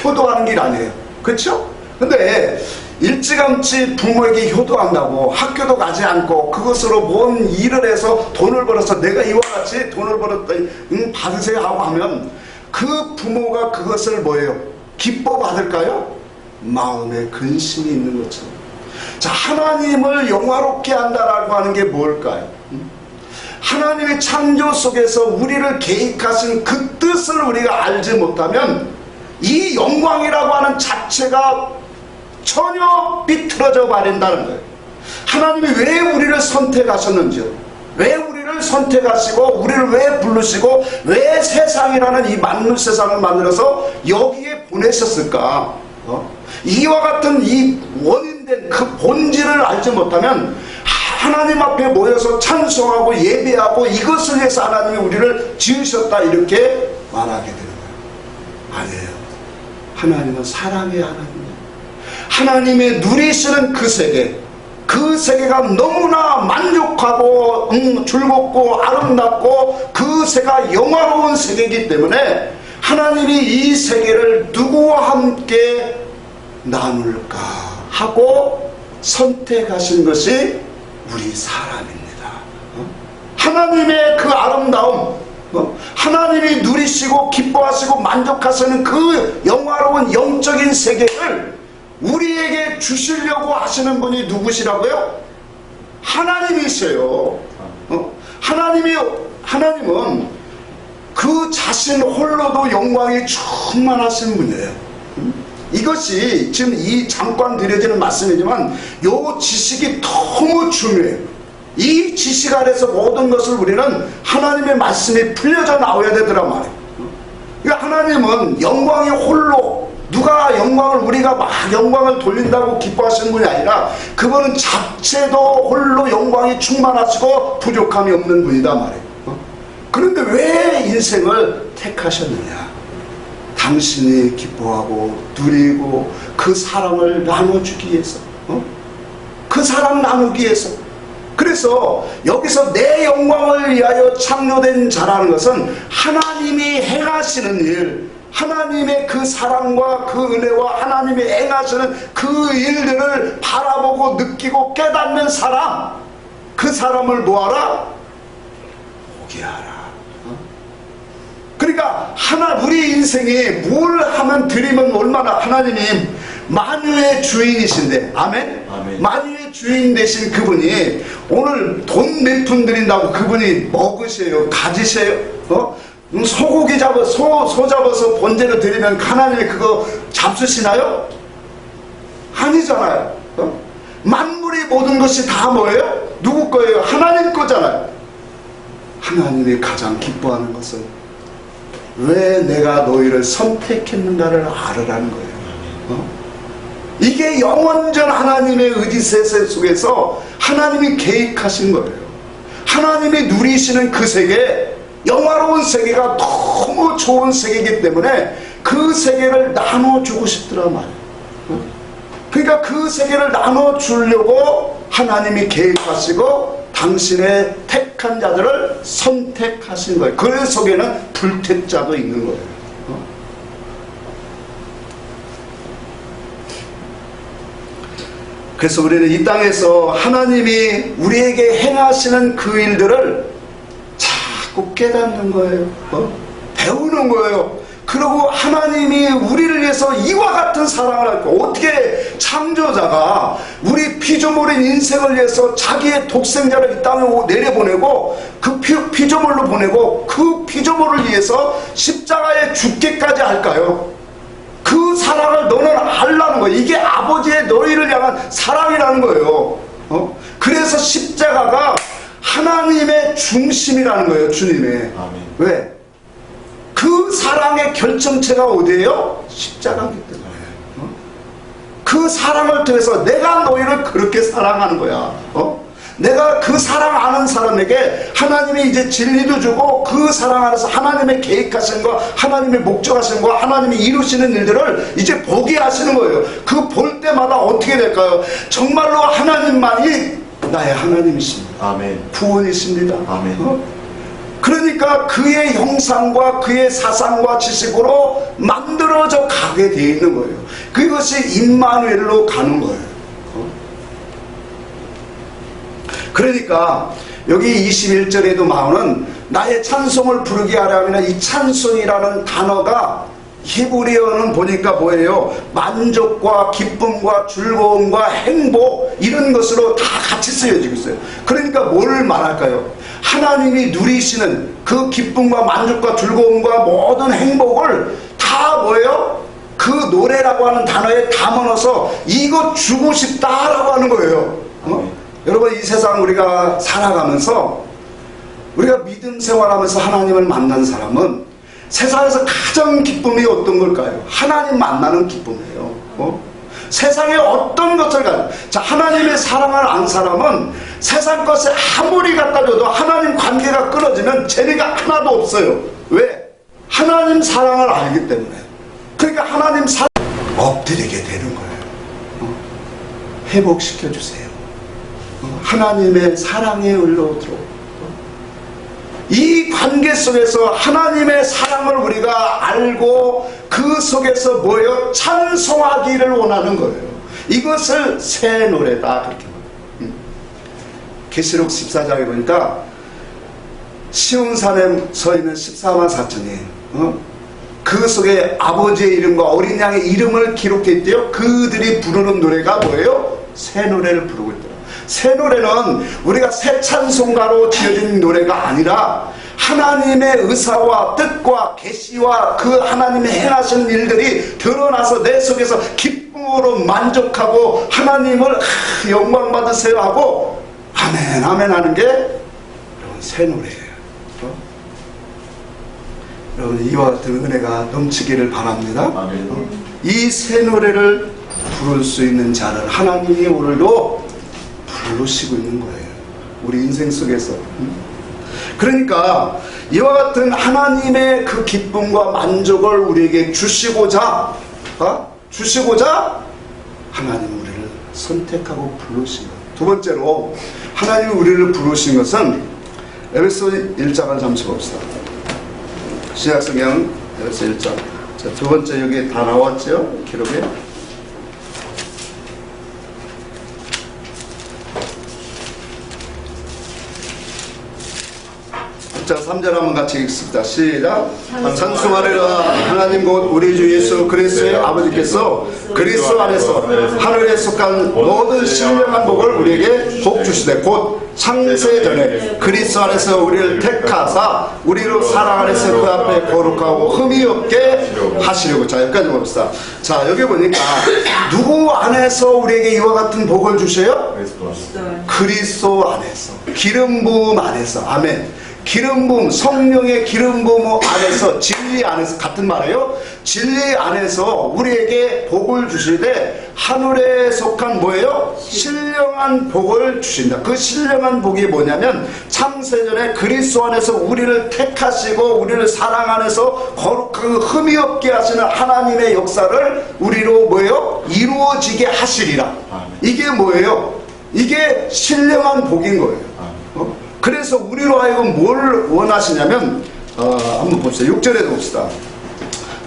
효도하는 길 아니에요. 그렇죠? 근데 일찌감치 부모에게 효도한다고 학교도 가지 않고 그것으로 뭔 일을 해서 돈을 벌어서 내가 이와 같이 돈을 벌었더니 받으세요 하고 하면 그 부모가 그것을 뭐예요? 기뻐 받을까요? 마음에 근심이 있는 것처럼. 자, 하나님을 영화롭게 한다라고 하는 게 뭘까요? 하나님의 창조 속에서 우리를 계획하신 그 뜻을 우리가 알지 못하면 이 영광이라고 하는 자체가 전혀 비틀어져 버린다는 거예요. 하나님이 왜 우리를 선택하셨는지요? 왜 우리를 선택하시고 우리를 왜 부르시고 왜 세상이라는 이 만물 세상을 만들어서 여기에 보내셨을까? 이와 같은 이 원인된 그 본질을 알지 못하면 하나님 앞에 모여서 찬송하고 예배하고 이것을 위해서 하나님이 우리를 지으셨다 이렇게 말하게 되는 거예요. 아니에요. 하나님은 사랑의 하나님이에요. 하나님의 누리시는 그 세계, 그 세계가 너무나 만족하고 즐겁고 아름답고 그 세계가 영화로운 세계이기 때문에 하나님이 이 세계를 누구와 함께 나눌까 하고 선택하신 것이 우리 사람입니다. 하나님의 그 아름다움, 하나님이 누리시고 기뻐하시고 만족하시는 그 영화로운 영적인 세계를 우리에게 주시려고 하시는 분이 누구시라고요? 하나님이세요. 하나님은 그 자신 홀로도 영광이 충만하신 분이에요. 이것이 지금 이 잠깐 드려지는 말씀이지만 요 지식이 너무 중요해요. 이 지식 아래서 모든 것을 우리는 하나님의 말씀이 풀려져 나와야 되더란 말이에요. 그러니까 하나님은 영광이 홀로, 누가 영광을, 우리가 막 영광을 돌린다고 기뻐하시는 분이 아니라 그분은 자체도 홀로 영광이 충만하시고 부족함이 없는 분이다 말이에요. 그런데 왜 인생을 택하셨느냐? 당신이 기뻐하고 누리고 그 사랑을 나눠주기 위해서, 그 사랑 나누기 위해서. 그래서 여기서 내 영광을 위하여 창조된 자라는 것은 하나님이 행하시는 일, 하나님의 그 사랑과 그 은혜와 하나님이 행하시는 그 일들을 바라보고 느끼고 깨닫는 사람, 그 사람을 뭐하라? 보게 하라. 그러니까 우리 인생에 뭘 하면 드리면 얼마나, 하나님이 만유의 주인이신데, 아멘? 아멘. 만유의 주인 되신 그분이 오늘 돈 몇 푼 드린다고 그분이 먹으세요? 가지세요? 소고기 소 잡아서 번제로 드리면 하나님이 그거 잡수시나요? 아니잖아요. 만물의 모든 것이 다 뭐예요? 누구 거예요? 하나님 거잖아요. 하나님이 가장 기뻐하는 것은 왜 내가 너희를 선택했는가를 알으라는 거예요. 이게 영원전 하나님의 의지세세 속에서 하나님이 계획하신 거예요. 하나님이 누리시는 그 세계, 영화로운 세계가 너무 좋은 세계이기 때문에 그 세계를 나눠주고 싶더란 말이에요. 그러니까 그 세계를 나눠주려고 하나님이 계획하시고 당신의 택한 자들을 선택하신 거예요. 그 속에는 불택자도 있는 거예요. 그래서 우리는 이 땅에서 하나님이 우리에게 행하시는 그 일들을 자꾸 깨닫는 거예요. 배우는 거예요. 그리고 하나님이 우리를 위해서 이와 같은 사랑을 할 거, 어떻게 창조자가 우리 피조물인 인생을 위해서 자기의 독생자를 이 땅에 내려보내고 그 피조물로 보내고 그 피조물을 위해서 십자가에 죽기까지 할까요? 그 사랑을 너는 알라는 거예요. 이게 아버지의 너희를 향한 사랑이라는 거예요. 그래서 십자가가 하나님의 중심이라는 거예요. 주님의. 아멘. 왜? 그 사랑의 결정체가 어디예요? 십자가이기 때문에. 그 사랑을 통해서 내가 너희를 그렇게 사랑하는 거야. 내가 그 사랑 아는 사람에게 하나님이 이제 진리도 주고 그 사랑 안에서 하나님의 계획하신 거, 하나님의 목적하신 거, 하나님이 이루시는 일들을 이제 보게 하시는 거예요. 그 볼 때마다 어떻게 될까요? 정말로 하나님만이 나의 하나님이십니다. 아멘. 구원이십니다. 아멘. 그러니까 그의 형상과 그의 사상과 지식으로 만들어져 가게 되어 있는 거예요. 그것이 임마누엘로 가는 거예요. 그러니까 여기 21절에도 나오는 나의 찬송을 부르게 하려면 이 찬송이라는 단어가 히브리어는 보니까 뭐예요? 만족과 기쁨과 즐거움과 행복 이런 것으로 다 같이 쓰여지고 있어요. 그러니까 뭘 말할까요? 하나님이 누리시는 그 기쁨과 만족과 즐거움과 모든 행복을 다 뭐예요? 노래라고 하는 단어에 담아넣어서 이거 주고 싶다라고 하는 거예요. 여러분, 이 세상 우리가 살아가면서 우리가 믿음 생활하면서 하나님을 만난 사람은 세상에서 가장 기쁨이 어떤 걸까요? 하나님 만나는 기쁨이에요. 세상에 어떤 것을 가지고, 자, 하나님의 사랑을 안 사람은 세상 것에 아무리 갖다 줘도 하나님 관계가 끊어지면 재미가 하나도 없어요. 왜? 하나님 사랑을 알기 때문에. 그러니까 하나님 사랑 엎드리게 되는 거예요. 회복시켜 주세요. 하나님의 사랑의 을로 들어. 이 관계 속에서 하나님의 사랑을 우리가 알고 그 속에서 뭐예요? 찬송하기를 원하는 거예요. 이것을 새 노래다, 그렇게 말해요. 계시록 14장에 보니까 시온산에 서 있는 14만 4천이 그 속에 아버지의 이름과 어린 양의 이름을 기록했대요. 그들이 부르는 노래가 뭐예요? 새 노래를 부르고 있더라. 새 노래는 우리가 새 찬송가로 지어진 노래가 아니라 하나님의 의사와 뜻과 계시와 그 하나님의 행하시는 일들이 드러나서 내 속에서 기쁨으로 만족하고 하나님을 영광 받으세요 하고 아멘 아멘 하는 게 여러분 새 노래예요. 여러분, 이와 같은 은혜가 넘치기를 바랍니다. 이 새 노래를 부를 수 있는 자를 하나님이 오늘도 부르시고 있는 거예요. 우리 인생 속에서. 그러니까 이와 같은 하나님의 그 기쁨과 만족을 우리에게 주시고자 하나님 우리를 선택하고 부르신 것. 두 번째로 하나님이 우리를 부르신 것은 에베소 1장을 잠시 봅시다. 신약성경 에베소 1장. 자, 두 번째 여기 다 나왔죠? 기록에. 자, 3절 한번 같이 읽습니다. 시작. 찬송하리라. 하나님 곧 우리 주 예수 그리스도의 아버지께서 그리스도 안에서 하늘에 속한 모든 신령한 복을 우리에게 복 주시되 곧 창세전에 그리스도 안에서 우리를 택하사 우리로 사랑 안에서 그 앞에 거룩하고 흠이 없게 하시려고. 자, 여기까지 봅시다. 자, 여기 보니까 누구 안에서 우리에게 이와 같은 복을 주셔요? 그리스도 안에서, 기름 부음 안에서. 아멘. 기름 부음, 성령의 기름 부음 안에서, 진리 안에서, 같은 말이에요. 진리 안에서 우리에게 복을 주시되 하늘에 속한 뭐예요? 신령한 복을 주신다. 그 신령한 복이 뭐냐면 창세전에 그리스도 안에서 우리를 택하시고 우리를 사랑 안에서 거룩하고 흠이 없게 하시는 하나님의 역사를 우리로 뭐예요? 이루어지게 하시리라. 이게 뭐예요? 이게 신령한 복인 거예요. 그래서 우리로 하여금 뭘 원하시냐면 한번 봅시다. 6절에도 봅시다.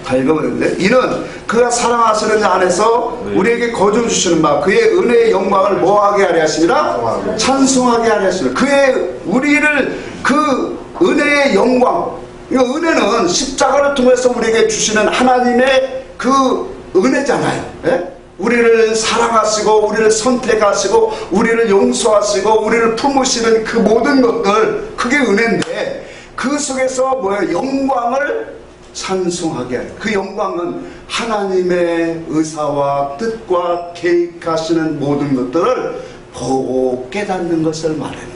다 읽어버렸는데 이는 그가 사랑하시는 자 안에서 우리에게 거저 주시는 바 그의 은혜의 영광을 뭐하게 하려 하시니라? 찬송하게 하려 하시니라. 그의 우리를 그 은혜의 영광, 이거 은혜는 십자가를 통해서 우리에게 주시는 하나님의 그 은혜잖아요. 예? 우리를 사랑하시고 우리를 선택하시고 우리를 용서하시고 우리를 품으시는 그 모든 것들, 그게 은혜인데 그 속에서 뭐예요? 영광을 찬송하게 하는, 그 영광은 하나님의 의사와 뜻과 계획하시는 모든 것들을 보고 깨닫는 것을 말하는 거예요.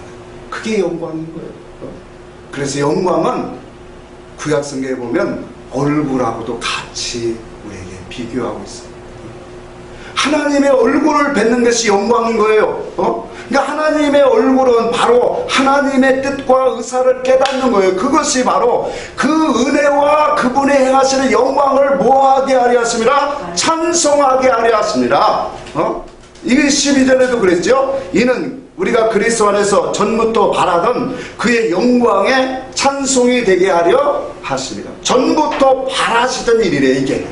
그게 영광인 거예요. 그래서 영광은 구약성경에 보면 얼굴하고도 같이 우리에게 비교하고 있어요. 하나님의 얼굴을 뵙는 것이 영광인 거예요. 그러니까 하나님의 얼굴은 바로 하나님의 뜻과 의사를 깨닫는 거예요. 그것이 바로 그 은혜와 그분의 행하시는 영광을 뭐하게 하려 하십니다? 찬송하게 하려 하십니다. 이게 12절에도 그랬죠. 이는 우리가 그리스도 안에서 전부터 바라던 그의 영광의 찬송이 되게 하려 하십니다. 전부터 바라시던 일이래 이게.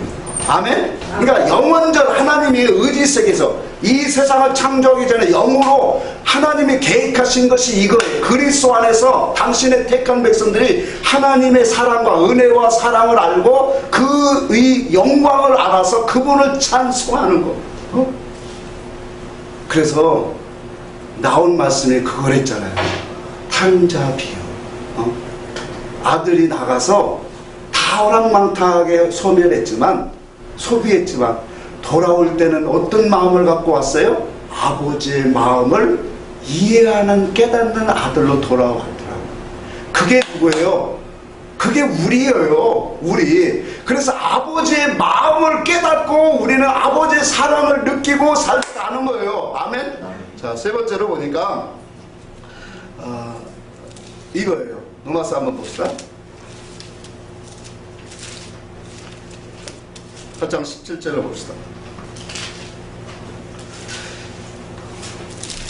아멘? 그러니까 영원전 하나님이 의지 속에서 이 세상을 창조하기 전에 영으로 하나님이 계획하신 것이 이거예요. 그리스도 안에서 당신의 택한 백성들이 하나님의 사랑과 은혜와 사랑을 알고 그의 영광을 알아서 그분을 찬송하는 거. 그래서 나온 말씀이 그걸 했잖아요. 탕자비요. 아들이 나가서 다 호랑망탕하게 소멸했지만 소비했지만 돌아올 때는 어떤 마음을 갖고 왔어요? 아버지의 마음을 이해하는 깨닫는 아들로 돌아왔더라고요. 그게 누구예요? 그게 우리예요. 우리. 그래서 아버지의 마음을 깨닫고 우리는 아버지의 사랑을 느끼고 살아가는 거예요. 아멘? 자, 세 번째로 보니까 이거예요. 로마서 한번 봅시다. 8장 17절을 봅시다.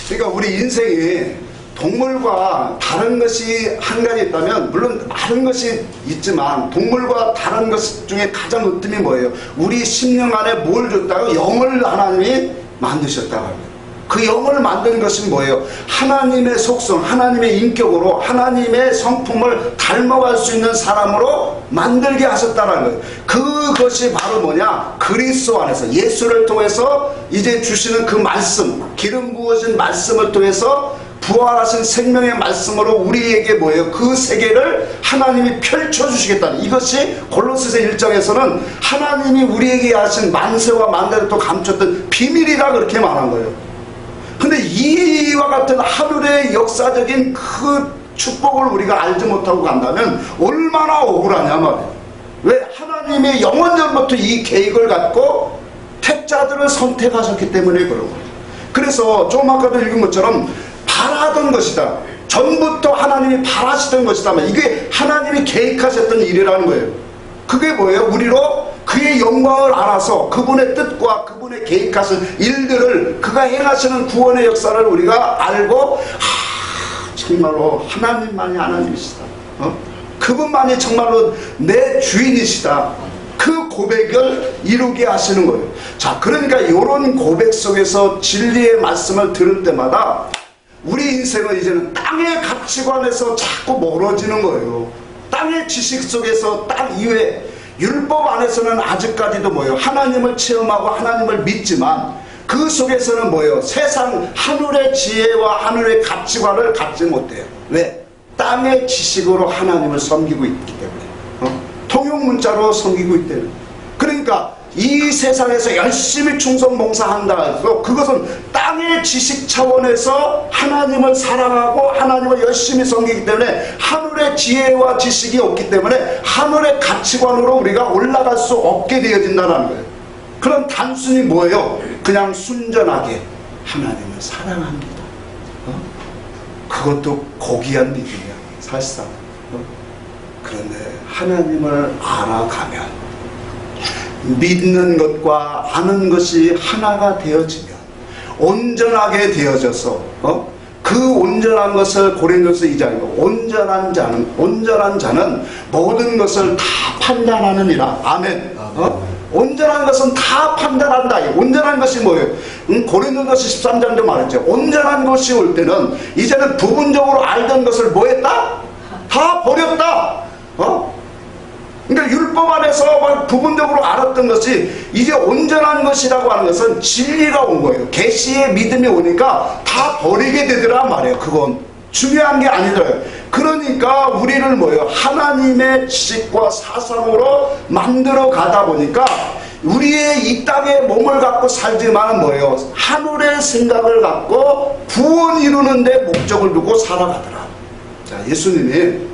그러니까 우리 인생이 동물과 다른 것이 한 가지 있다면, 물론 다른 것이 있지만 동물과 다른 것 중에 가장 으뜸이 뭐예요? 우리 심령 안에 뭘 줬다고? 영을 하나님이 만드셨다고 합니다. 그 영을 만든 것은 뭐예요? 하나님의 속성, 하나님의 인격으로 하나님의 성품을 닮아갈 수 있는 사람으로 만들게 하셨다는 거예요. 그것이 바로 뭐냐? 그리스도 안에서 예수를 통해서 이제 주시는 그 말씀, 기름 부어진 말씀을 통해서 부활하신 생명의 말씀으로 우리에게 뭐예요? 그 세계를 하나님이 펼쳐주시겠다는, 이것이 골로새서 1장에서는 하나님이 우리에게 하신 만세와 만대를 또 감췄던 비밀이라 그렇게 말한 거예요. 근데 이와 같은 하늘의 역사적인 그 축복을 우리가 알지 못하고 간다면 얼마나 억울하냐 말이에요. 왜? 하나님의 영원전부터 이 계획을 갖고 택자들을 선택하셨기 때문에 그런 거예요. 그래서 좀 아까도 읽은 것처럼 바라던 것이다. 전부터 하나님이 바라시던 것이다. 이게 하나님이 계획하셨던 일이라는 거예요. 그게 뭐예요? 우리로 그의 영광을 알아서 그분의 뜻과 그분의 계획하신 일들을, 그가 행하시는 구원의 역사를 우리가 알고, 정말로 하나님만이 하나님이시다. 그분만이 정말로 내 주인이시다. 그 고백을 이루게 하시는 거예요. 자, 그러니까 이런 고백 속에서 진리의 말씀을 들을 때마다 우리 인생은 이제는 땅의 가치관에서 자꾸 멀어지는 거예요. 땅의 지식 속에서, 땅 이외에 율법 안에서는 아직까지도 뭐예요? 하나님을 체험하고 하나님을 믿지만 그 속에서는 뭐예요? 세상 하늘의 지혜와 하늘의 가치관을 갖지 못해요. 왜? 땅의 지식으로 하나님을 섬기고 있기 때문에, 통용문자로 섬기고 있기 때문에. 그러니까 이 세상에서 열심히 충성 봉사한다 해서 그것은 땅의 지식 차원에서 하나님을 사랑하고 하나님을 열심히 섬기기 때문에 하늘의 지혜와 지식이 없기 때문에 하늘의 가치관으로 우리가 올라갈 수 없게 되어진다는 거예요. 그럼 단순히 뭐예요? 그냥 순전하게 하나님을 사랑합니다. 그것도 고귀한 믿음이야, 사실상. 그런데 하나님을 알아가면, 믿는 것과 아는 것이 하나가 되어지면, 온전하게 되어져서 그 온전한 것을 고린도서 2장에 온전한 자는 모든 것을 다 판단하느니라. 아멘. 온전한 것은 다 판단한다. 온전한 것이 뭐예요? 고린도서 13장도 말했죠. 온전한 것이 올 때는 이제는 부분적으로 알던 것을 뭐 했다? 다 버렸다. 그러니까 율법 안에서 부분적으로 알았던 것이 이제 온전한 것이라고 하는 것은 진리가 온 거예요. 계시의 믿음이 오니까 다 버리게 되더라 말이에요. 그건 중요한 게 아니더라고요. 그러니까 우리를 뭐예요? 하나님의 지식과 사상으로 만들어 가다 보니까 우리의 이 땅에 몸을 갖고 살지만 뭐예요? 하늘의 생각을 갖고 구원 이루는데 목적을 두고 살아가더라. 자, 예수님이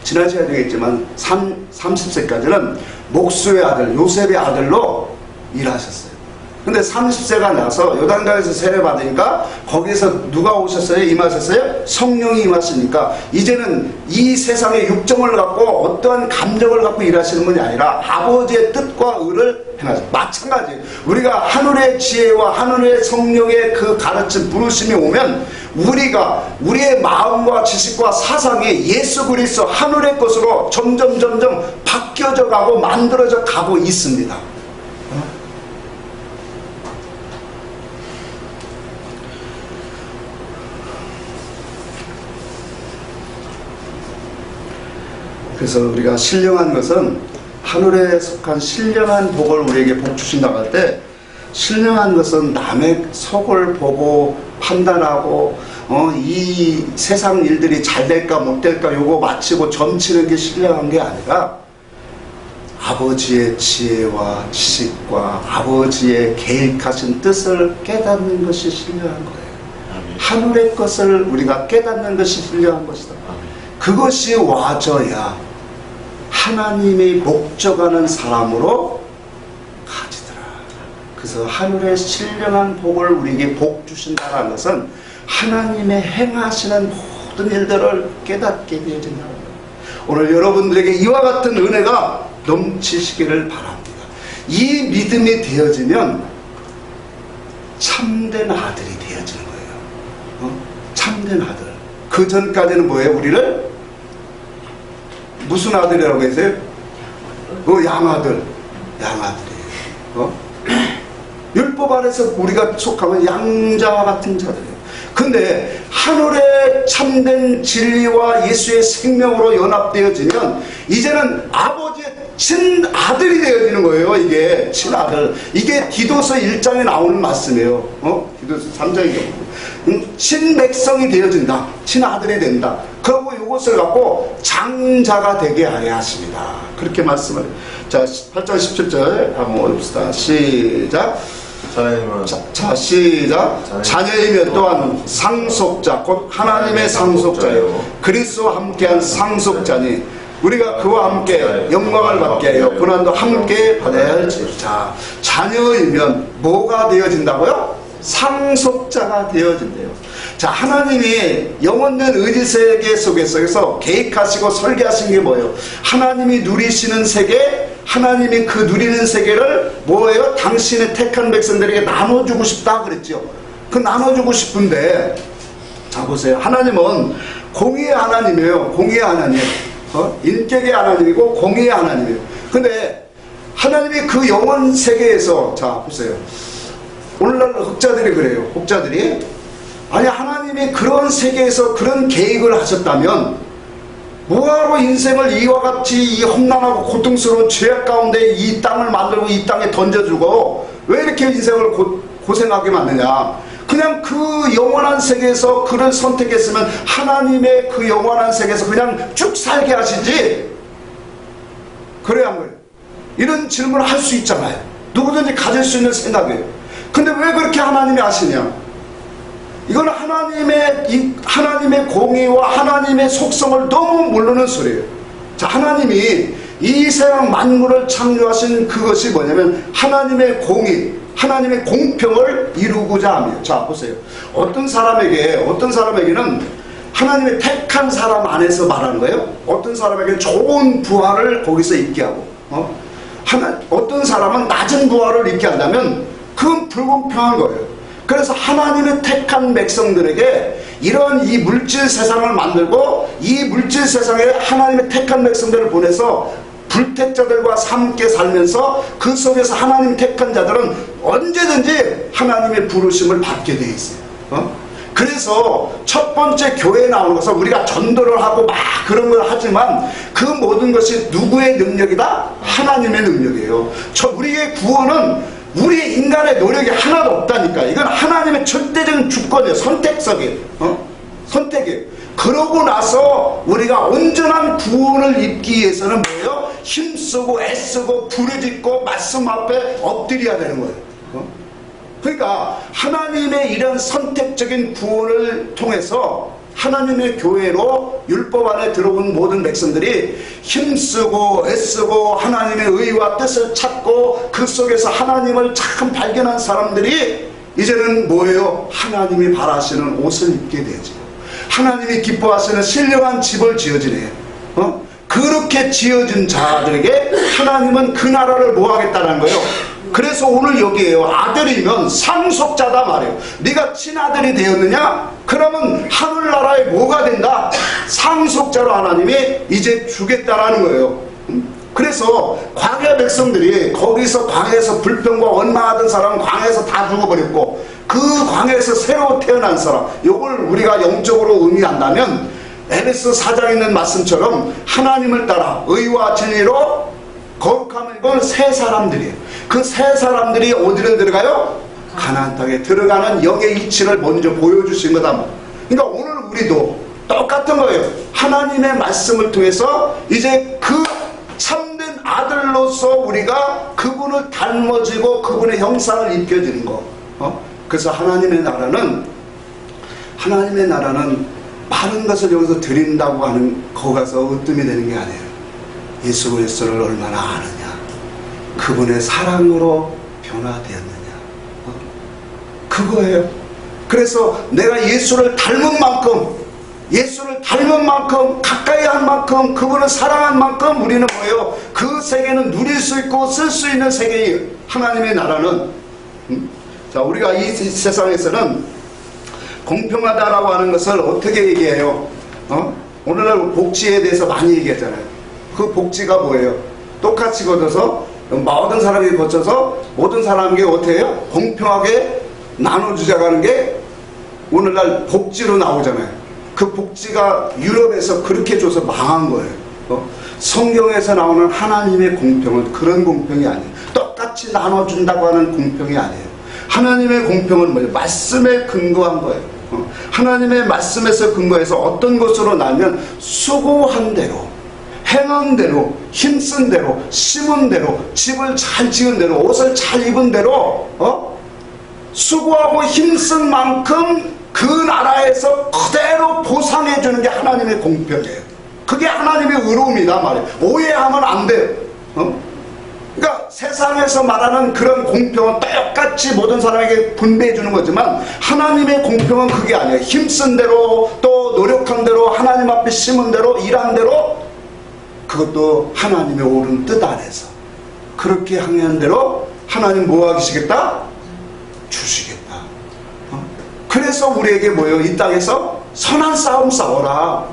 지난 시간에 되겠지만 30세까지는 목수의 아들, 요셉의 아들로 일하셨어요. 근데 30세가 나서 요단강에서 세례 받으니까 거기서 누가 오셨어요? 임하셨어요? 성령이 임하시니까 이제는 이 세상의 육정을 갖고 어떠한 감정을 갖고 일하시는 분이 아니라 아버지의 뜻과 의를 행하죠. 마찬가지 우리가 하늘의 지혜와 하늘의 성령의 그 가르침 부르심이 오면 우리가 우리의 마음과 지식과 사상이 예수 그리스도 하늘의 것으로 점점 바뀌어져 가고 만들어져 가고 있습니다. 그래서 우리가 신령한 것은 하늘에 속한 신령한 복을 우리에게 복 주신다고 할 때, 신령한 것은 남의 속을 보고 판단하고 이 세상 일들이 잘 될까 못 될까 요거 마치고 점치는 게 신령한 게 아니라 아버지의 지혜와 지식과 아버지의 계획하신 뜻을 깨닫는 것이 신령한 거예요. 하늘의 것을 우리가 깨닫는 것이 신령한 것이다. 그것이 와져야 하나님의 목적하는 사람으로 가지더라. 그래서 하늘의 신령한 복을 우리에게 복 주신다는 것은 하나님의 행하시는 모든 일들을 깨닫게 되어진다는 거예요. 오늘 여러분들에게 이와 같은 은혜가 넘치시기를 바랍니다. 이 믿음이 되어지면 참된 아들이 되어지는 거예요. 참된 아들. 그 전까지는 뭐예요? 우리를 무슨 아들이라고 했어요? 양아들. 양아들이에요. 율법 아래서 우리가 속하면 양자와 같은 자들이에요. 근데 하늘의 참된 진리와 예수의 생명으로 연합되어지면 이제는 아버지의 친아들이 되어지는 거예요. 이게 친아들. 이게 디도서 1장에 나오는 말씀이에요. 디도서 3장의 경우. 친백성이 되어진다. 친아들이 된다. 그리고 이것을 갖고 장자가 되게 하려 하십니다. 그렇게 말씀을. 자, 8장 17절 한번 봅시다. 시작. 자, 시작. 자녀이면 또한 상속자, 곧 하나님의 상속자요. 그리스도와 함께한 상속자니 우리가 그와 함께 영광을 받게 하여 고난도 함께 받아야 할지. 자, 자녀이면 뭐가 되어진다고요? 상속자가 되어진대요. 자, 하나님이 영원된 의지세계 속에서 계획하시고 설계하신 게 뭐예요? 하나님이 누리시는 세계, 하나님이 그 누리는 세계를 뭐예요? 당신의 택한 백성들에게 나눠주고 싶다 그랬죠. 그 나눠주고 싶은데, 자 보세요. 하나님은 공의의 하나님이에요. 공의의 하나님. 인격의 하나님이고 공의의 하나님이에요. 근데 하나님이 그 영원 세계에서, 자 보세요. 오늘날 학자들이 그래요. 학자들이 아니 하나님이 그런 세계에서 그런 계획을 하셨다면 뭐하러 인생을 이와 같이 이 험난하고 고통스러운 죄악 가운데 이 땅을 만들고 이 땅에 던져주고 왜 이렇게 인생을 고생하게 만드냐. 그냥 그 영원한 세계에서 그를 선택했으면 하나님의 그 영원한 세계에서 그냥 쭉 살게 하시지. 그래야 한 거예요. 이런 질문을 할 수 있잖아요. 누구든지 가질 수 있는 생각이에요. 근데 왜 그렇게 하나님이 하시냐? 이건 하나님의 공의와 하나님의 속성을 너무 모르는 소리예요. 자, 하나님이 이 세상 만물을 창조하신 그것이 뭐냐면 하나님의 공의, 하나님의 공평을 이루고자 합니다. 자, 보세요. 어떤 사람에게는 하나님의 택한 사람 안에서 말하는 거예요. 어떤 사람에게는 좋은 부활을 거기서 있게 하고, 어떤 사람은 낮은 부활을 있게 한다면 그건 불공평한 거예요. 그래서 하나님의 택한 백성들에게 이런 이 물질 세상을 만들고 이 물질 세상에 하나님의 택한 백성들을 보내서 불택자들과 함께 살면서 그 속에서 하나님 택한 자들은 언제든지 하나님의 부르심을 받게 되어 있어요. 그래서 첫 번째 교회에 나오는 것은 우리가 전도를 하고 막 그런 걸 하지만 그 모든 것이 누구의 능력이다? 하나님의 능력이에요. 우리의 구원은 우리 인간의 노력이 하나도 없다니까. 이건 하나님의 절대적인 주권이에요. 선택적이에요. 선택이에요. 그러고 나서 우리가 온전한 구원을 입기 위해서는 뭐예요? 힘쓰고 애쓰고 부르짖고 말씀 앞에 엎드려야 되는 거예요. 그러니까 하나님의 이런 선택적인 구원을 통해서 하나님의 교회로 율법 안에 들어온 모든 백성들이 힘쓰고 애쓰고 하나님의 의와 뜻을 찾고 그 속에서 하나님을 참 발견한 사람들이 이제는 뭐예요? 하나님이 바라시는 옷을 입게 되죠. 하나님이 기뻐하시는 신령한 집을 지어지네요. 그렇게 지어진 자들에게 하나님은 그 나라를 뭐 하겠다는 거예요? 그래서 오늘 여기에요. 아들이면 상속자다 말이에요. 네가 친아들이 되었느냐? 그러면 하늘나라에 뭐가 된다? 상속자로 하나님이 이제 주겠다라는 거예요. 그래서 광야 백성들이 거기서 광야에서 불평과 원망하던 사람은 광야에서 다 죽어버렸고 그 광야에서 새로 태어난 사람, 이걸 우리가 영적으로 의미한다면 에베소 4장에 있는 말씀처럼 하나님을 따라 의와 진리로 거룩함을 입은 새 사람들이에요. 그 새 사람들이 어디를 들어가요? 가나안 땅에 들어가는 영의 이치를 먼저 보여주신 거다. 그러니까 오늘 우리도 똑같은 거예요. 하나님의 말씀을 통해서 이제 그 참된 아들로 아들로서 우리가 그분을 닮아지고 그분의 형상을 입혀지는 거. 그래서 하나님의 나라는 많은 것을 여기서 드린다고 하는 거 가서 으뜸이 되는 게 아니에요. 예수 그리스도를 얼마나 아느냐, 그분의 사랑으로 변화되었느냐, 그거예요. 그래서 내가 예수를 닮은 만큼 가까이 한 만큼 그분을 사랑한 만큼 우리는 뭐예요? 그 세계는 누릴 수 있고 쓸 수 있는 세계예요. 하나님의 나라는. 자, 우리가 이 세상에서는 공평하다라고 하는 것을 어떻게 얘기해요? 오늘날 복지에 대해서 많이 얘기하잖아요. 그 복지가 뭐예요? 똑같이 거둬서 모든 사람이 거쳐서 모든 사람에게 어떻게 해요? 공평하게 나눠주자고 하는 게 오늘날 복지로 나오잖아요. 그 복지가 유럽에서 그렇게 줘서 망한 거예요. 성경에서 나오는 하나님의 공평은 그런 공평이 아니에요. 똑같이 나눠준다고 하는 공평이 아니에요. 하나님의 공평은 뭐예요? 말씀에 근거한 거예요. 하나님의 말씀에서 근거해서 어떤 것으로 나면 수고한 대로, 행한 대로, 힘쓴 대로, 심은 대로, 집을 잘 지은 대로, 옷을 잘 입은 대로 수고하고 힘쓴 만큼 그 나라에서 그대로 보상해 주는 게 하나님의 공평이에요. 그게 하나님의 의로움이다 말이에요. 오해하면 안 돼요. 그러니까 세상에서 말하는 그런 공평은 똑같이 모든 사람에게 분배해 주는 거지만 하나님의 공평은 그게 아니에요. 힘쓴 대로, 또 노력한 대로, 하나님 앞에 심은 대로, 일한 대로, 그것도 하나님의 옳은 뜻 안에서 그렇게 하는 대로 하나님 뭐 하시겠다? 주시겠다. 그래서 우리에게 뭐예요? 이 땅에서 선한 싸움 싸워라.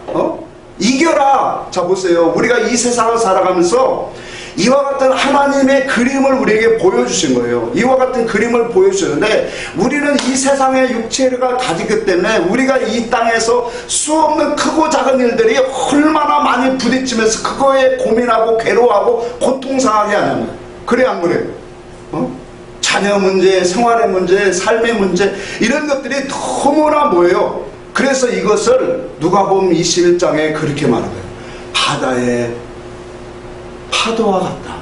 이겨라. 자, 보세요. 우리가 이 세상을 살아가면서 이와 같은 하나님의 그림을 우리에게 보여주신 거예요. 이와 같은 그림을 보여주셨는데 우리는 이 세상의 육체가 가지기 때문에 우리가 이 땅에서 수없는 크고 작은 일들이 얼마나 많이 부딪히면서 그거에 고민하고 괴로워하고 고통상하게 하냐면, 그래 안 그래요? 자녀 문제, 생활의 문제, 삶의 문제, 이런 것들이 너무나 뭐예요? 그래서 이것을 누가복음 21장에 그렇게 말하는 거예요. 바다의 파도와 같다.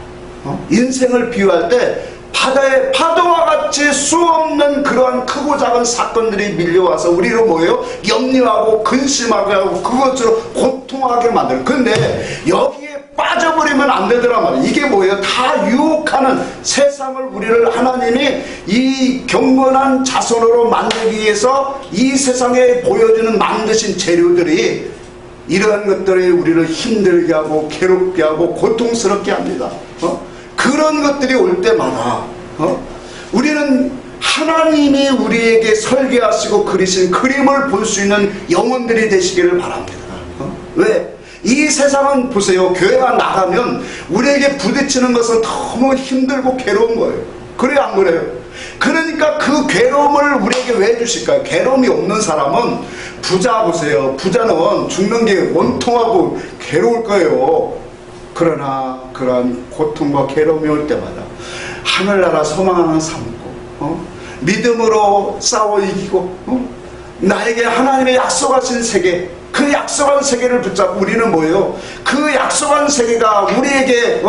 인생을 비유할 때 바다의 파도와 같이 수없는 그러한 크고 작은 사건들이 밀려와서 우리를 뭐예요? 염려하고 근심하게 하고 그것으로 고통하게 만들어. 근데 여기에 빠져버리면 안 되더란 말이에요. 이게 뭐예요? 다 유혹하는 세상을 우리를 하나님이 이 경건한 자손으로 만들기 위해서 이 세상에 보여주는 만드신 재료들이 이러한 것들이 우리를 힘들게 하고 괴롭게 하고 고통스럽게 합니다. 그런 것들이 올 때마다 우리는 하나님이 우리에게 설계하시고 그리신 그림을 볼 수 있는 영혼들이 되시기를 바랍니다. 왜? 이 세상은 보세요. 교회가 나가면 우리에게 부딪히는 것은 너무 힘들고 괴로운 거예요. 그래요 안 그래요? 그러니까 그 괴로움을 우리에게 왜 주실까요? 괴로움이 없는 사람은 부자 보세요. 부자는 죽는 게 원통하고 괴로울 거예요. 그러나 그런 고통과 괴로움이 올 때마다 하늘나라 소망하는 삼고 믿음으로 싸워 이기고 나에게 하나님의 약속하신 세계, 그 약속한 세계를 붙잡고 우리는 뭐예요? 그 약속한 세계가 우리에게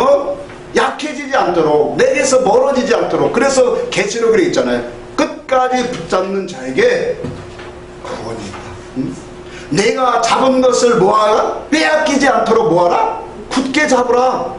약해지지 않도록, 내게서 멀어지지 않도록. 그래서 계시록에 있잖아요. 끝까지 붙잡는 자에게 구원이 있다. 내가 잡은 것을 뭐하라? 빼앗기지 않도록 뭐하라? 굳게 잡으라.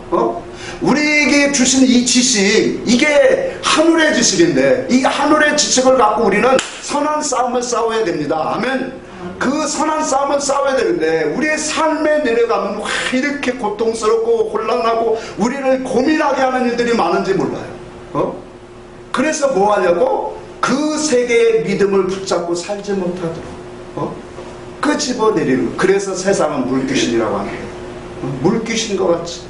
우리에게 주신 이 지식, 이게 하늘의 지식인데 이 하늘의 지식을 갖고 우리는 선한 싸움을 싸워야 됩니다. 아멘. 그 선한 싸움을 싸워야 되는데 우리의 삶에 내려가면 왜 이렇게 고통스럽고 혼란하고 우리를 고민하게 하는 일들이 많은지 몰라요. 그래서 뭐 하냐고? 그 세계의 믿음을 붙잡고 살지 못하도록 끄집어내리는. 그래서 세상은 물귀신이라고 하는 거예요. 물귀신 것 같이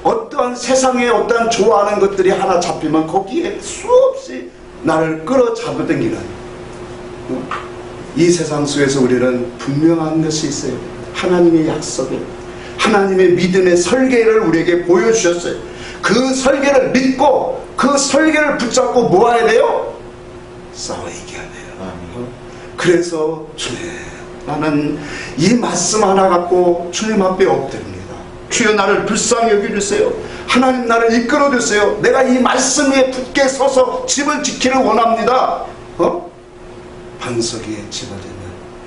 어떠한 세상에 어떠한 좋아하는 것들이 하나 잡히면 거기에 수없이 나를 끌어잡아당기는 이 세상 속에서 우리는 분명한 것이 있어요. 하나님의 약속을, 하나님의 믿음의 설계를 우리에게 보여주셨어요. 그 설계를 믿고 그 설계를 붙잡고 뭐 해야 돼요? 싸워 이겨야 돼요. 그래서 주님, 나는 이 말씀 하나 갖고 주님 앞에 엎드립니다. 주여 나를 불쌍히 여겨주세요. 하나님 나를 이끌어주세요. 내가 이 말씀 위에 굳게 서서 집을 지키를 원합니다. 반석 위에 집을 짓는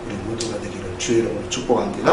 우리 모두가 되기를 주의 이름으로 축복합니다.